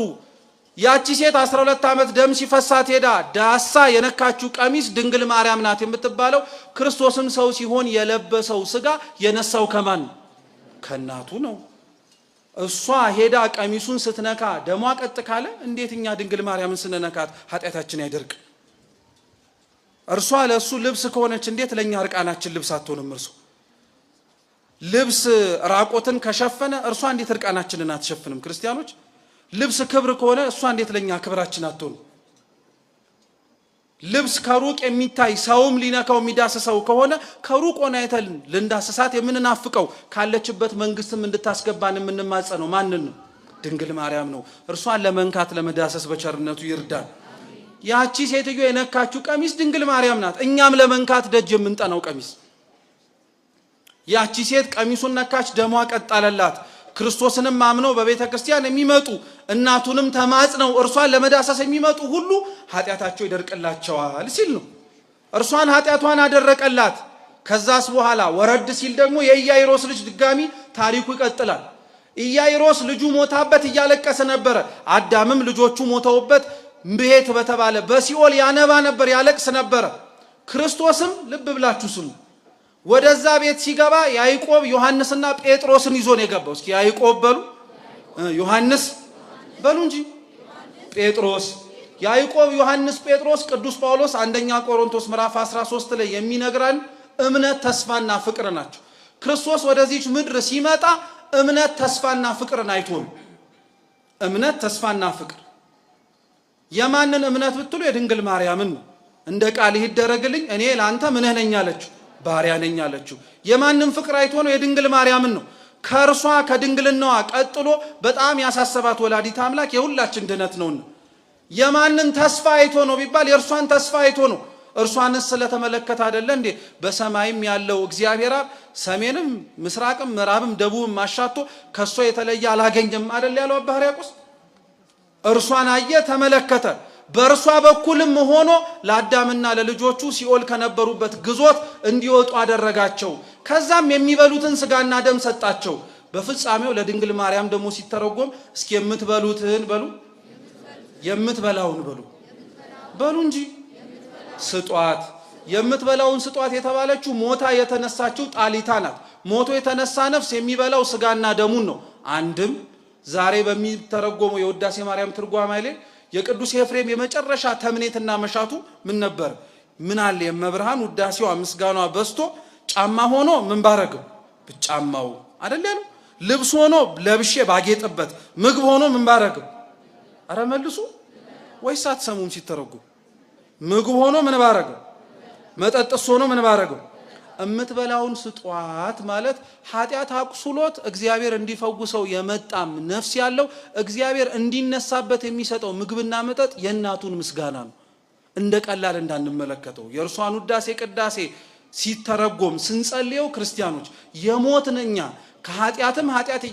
ያቺ ሴት 12 ዓመት ደም ሲፈሳት ሄዳ ዳሳ የነካችው ቀሚስ ድንግል ማርያም ናት የምትባለው። ክርስቶስም ሰው ሲሆን የለበሰው ስጋ የነሳው ከማን ነው? ከእናቱ ነው። እሷ ሄዳ ቀሚሱን ስትነካ ደሟ ቀጥ ካለ እንዴት እኛ ድንግል ማርያምን ስንነካት ኃጢአታችን አይደርቅ? እርሷ ለእሱ ልብስ ከሆነች እንዴት ለእኛ እርቃናችን ልብስ አትሆንም? እርሱ ልብስ ራቆትን ከሸፈነ እርሷ እንዴት እርቃናችንን አትሸፍንም? ክርስቲያኖች ልብስ ክብር ከሆነ እሷ እንዴት ለኛ ክብራችን አትሆንም? ልብስ ከሩቅ የሚታይ ሰውም ሊነካው የሚዳስሰው ከሆነ ከሩቅ ሆነ አይተን ልንዳስሳት የምንናፍቀው ካለችበት መንግስትም እንድታስገባን የምንማጸነው ማንን ነው? ድንግል ማርያም ነው። እርሷን ለመንካት ለመዳሰስ በቸርነቱ ይርዳል። ያቺ ሴትዮ የነካችው ቀሚስ ድንግል ማርያም ናት። እኛም ለመንካት ደጅ የምንጠናው ቀሚስ። ያቺ ሴት ቀሚሱን ነካች፣ ደሟ ቀጣለላት። ክርስቶስንም አምነው በቤተ ክርስቲያን የሚመጡ እናቱንም ተማጽነው እርሷን ለመዳሰስ የሚመጡ ሁሉ ኃጢአታቸው ይደርቅላቸዋል ሲል ነው። እርሷን ኃጢአቷን አደረቀላት። ከዛስ በኋላ ወረድ ሲል ደግሞ የኢያይሮስ ልጅ ድጋሚ ታሪኩ ይቀጥላል። ኢያይሮስ ልጁ ሞታበት እያለቀሰ ነበረ። አዳምም ልጆቹ ሞተውበት ቤት በተባለ በሲኦል ያነባ ነበር፣ ያለቅስ ነበረ። ክርስቶስም ልብ ብላችሁ ስሙ፣ ወደዛ ቤት ሲገባ ያዕቆብ ዮሐንስና ጴጥሮስን ይዞ ነው የገባው። እስኪ ያዕቆብ በሉ፣ ዮሐንስ በሉ እንጂ ጴጥሮስ። ያዕቆብ ዮሐንስ ጴጥሮስ ቅዱስ ጳውሎስ አንደኛ ቆሮንቶስ ምዕራፍ 13 ላይ የሚነግራን እምነት ተስፋና ፍቅር ናቸው። ክርስቶስ ወደዚች ምድር ሲመጣ እምነት ተስፋና ፍቅርን አይቶ ነው። እምነት ተስፋና ፍቅር የማንን እምነት ብትሉ የድንግል ማርያምን ነው። እንደ ቃልህ ይደረግልኝ እኔ ለአንተ ምንህ ነኝ አለችው፣ ባሪያ ነኝ አለችው። የማንን ፍቅር አይቶ ነው? የድንግል ማርያምን ነው። ከእርሷ ከድንግልናዋ ቀጥሎ በጣም ያሳሰባት ወላዲት አምላክ የሁላችን ድነት ነውና የማንን ተስፋ አይቶ ነው ቢባል የእርሷን ተስፋ አይቶ ነው። እርሷንስ ስለተመለከተ አይደለ እንዴ በሰማይም ያለው እግዚአብሔር ሰሜንም ምስራቅም ምዕራብም ደቡብም ማሻቶ ከሷ የተለየ አላገኘም አይደል ያለው አባ ሕርያቆስ። እርሷን አየ ተመለከተ። በእርሷ በኩልም ሆኖ ለአዳምና ለልጆቹ ሲኦል ከነበሩበት ግዞት እንዲወጡ አደረጋቸው። ከዛም የሚበሉትን ስጋና ደም ሰጣቸው። በፍጻሜው ለድንግል ማርያም ደግሞ ሲተረጎም እስኪ የምትበሉትን በሉ የምትበላውን በሉ እንጂ ስጧት። የምትበላውን ስጧት የተባለችው ሞታ የተነሳችው ጣሊታ ናት። ሞቶ የተነሳ ነፍስ የሚበላው ስጋና ደሙን ነው። አንድም ዛሬ በሚተረጎመው የውዳሴ ማርያም ትርጓሜ ላይ የቅዱስ ኤፍሬም የመጨረሻ ተምኔትና መሻቱ ምን ነበር? ምን አለ የመብርሃን ውዳሴዋ ምስጋኗ በስቶ ጫማ ሆኖ ምን ባረገው ብጫማው አይደል ያለው። ልብስ ሆኖ ለብሼ ባጌጥበት፣ ምግብ ሆኖ ምን ባረገው። አረ መልሱ ወይስ አትሰሙም ሲተረጎም? ምግብ ሆኖ ምን ባረገው፣ መጠጥስ ሆኖ ምን ባረገው። እምትበላውን ስጧት ማለት ኃጢአት አቁስሎት እግዚአብሔር እንዲፈውሰው የመጣም ነፍስ ያለው እግዚአብሔር እንዲነሳበት የሚሰጠው ምግብና መጠጥ የእናቱን ምስጋና ነው። እንደ ቀላል እንዳንመለከተው የእርሷን ውዳሴ ቅዳሴ ሲተረጎም ስንጸልየው ክርስቲያኖች የሞትን እኛ ከኃጢአትም ኃጢአት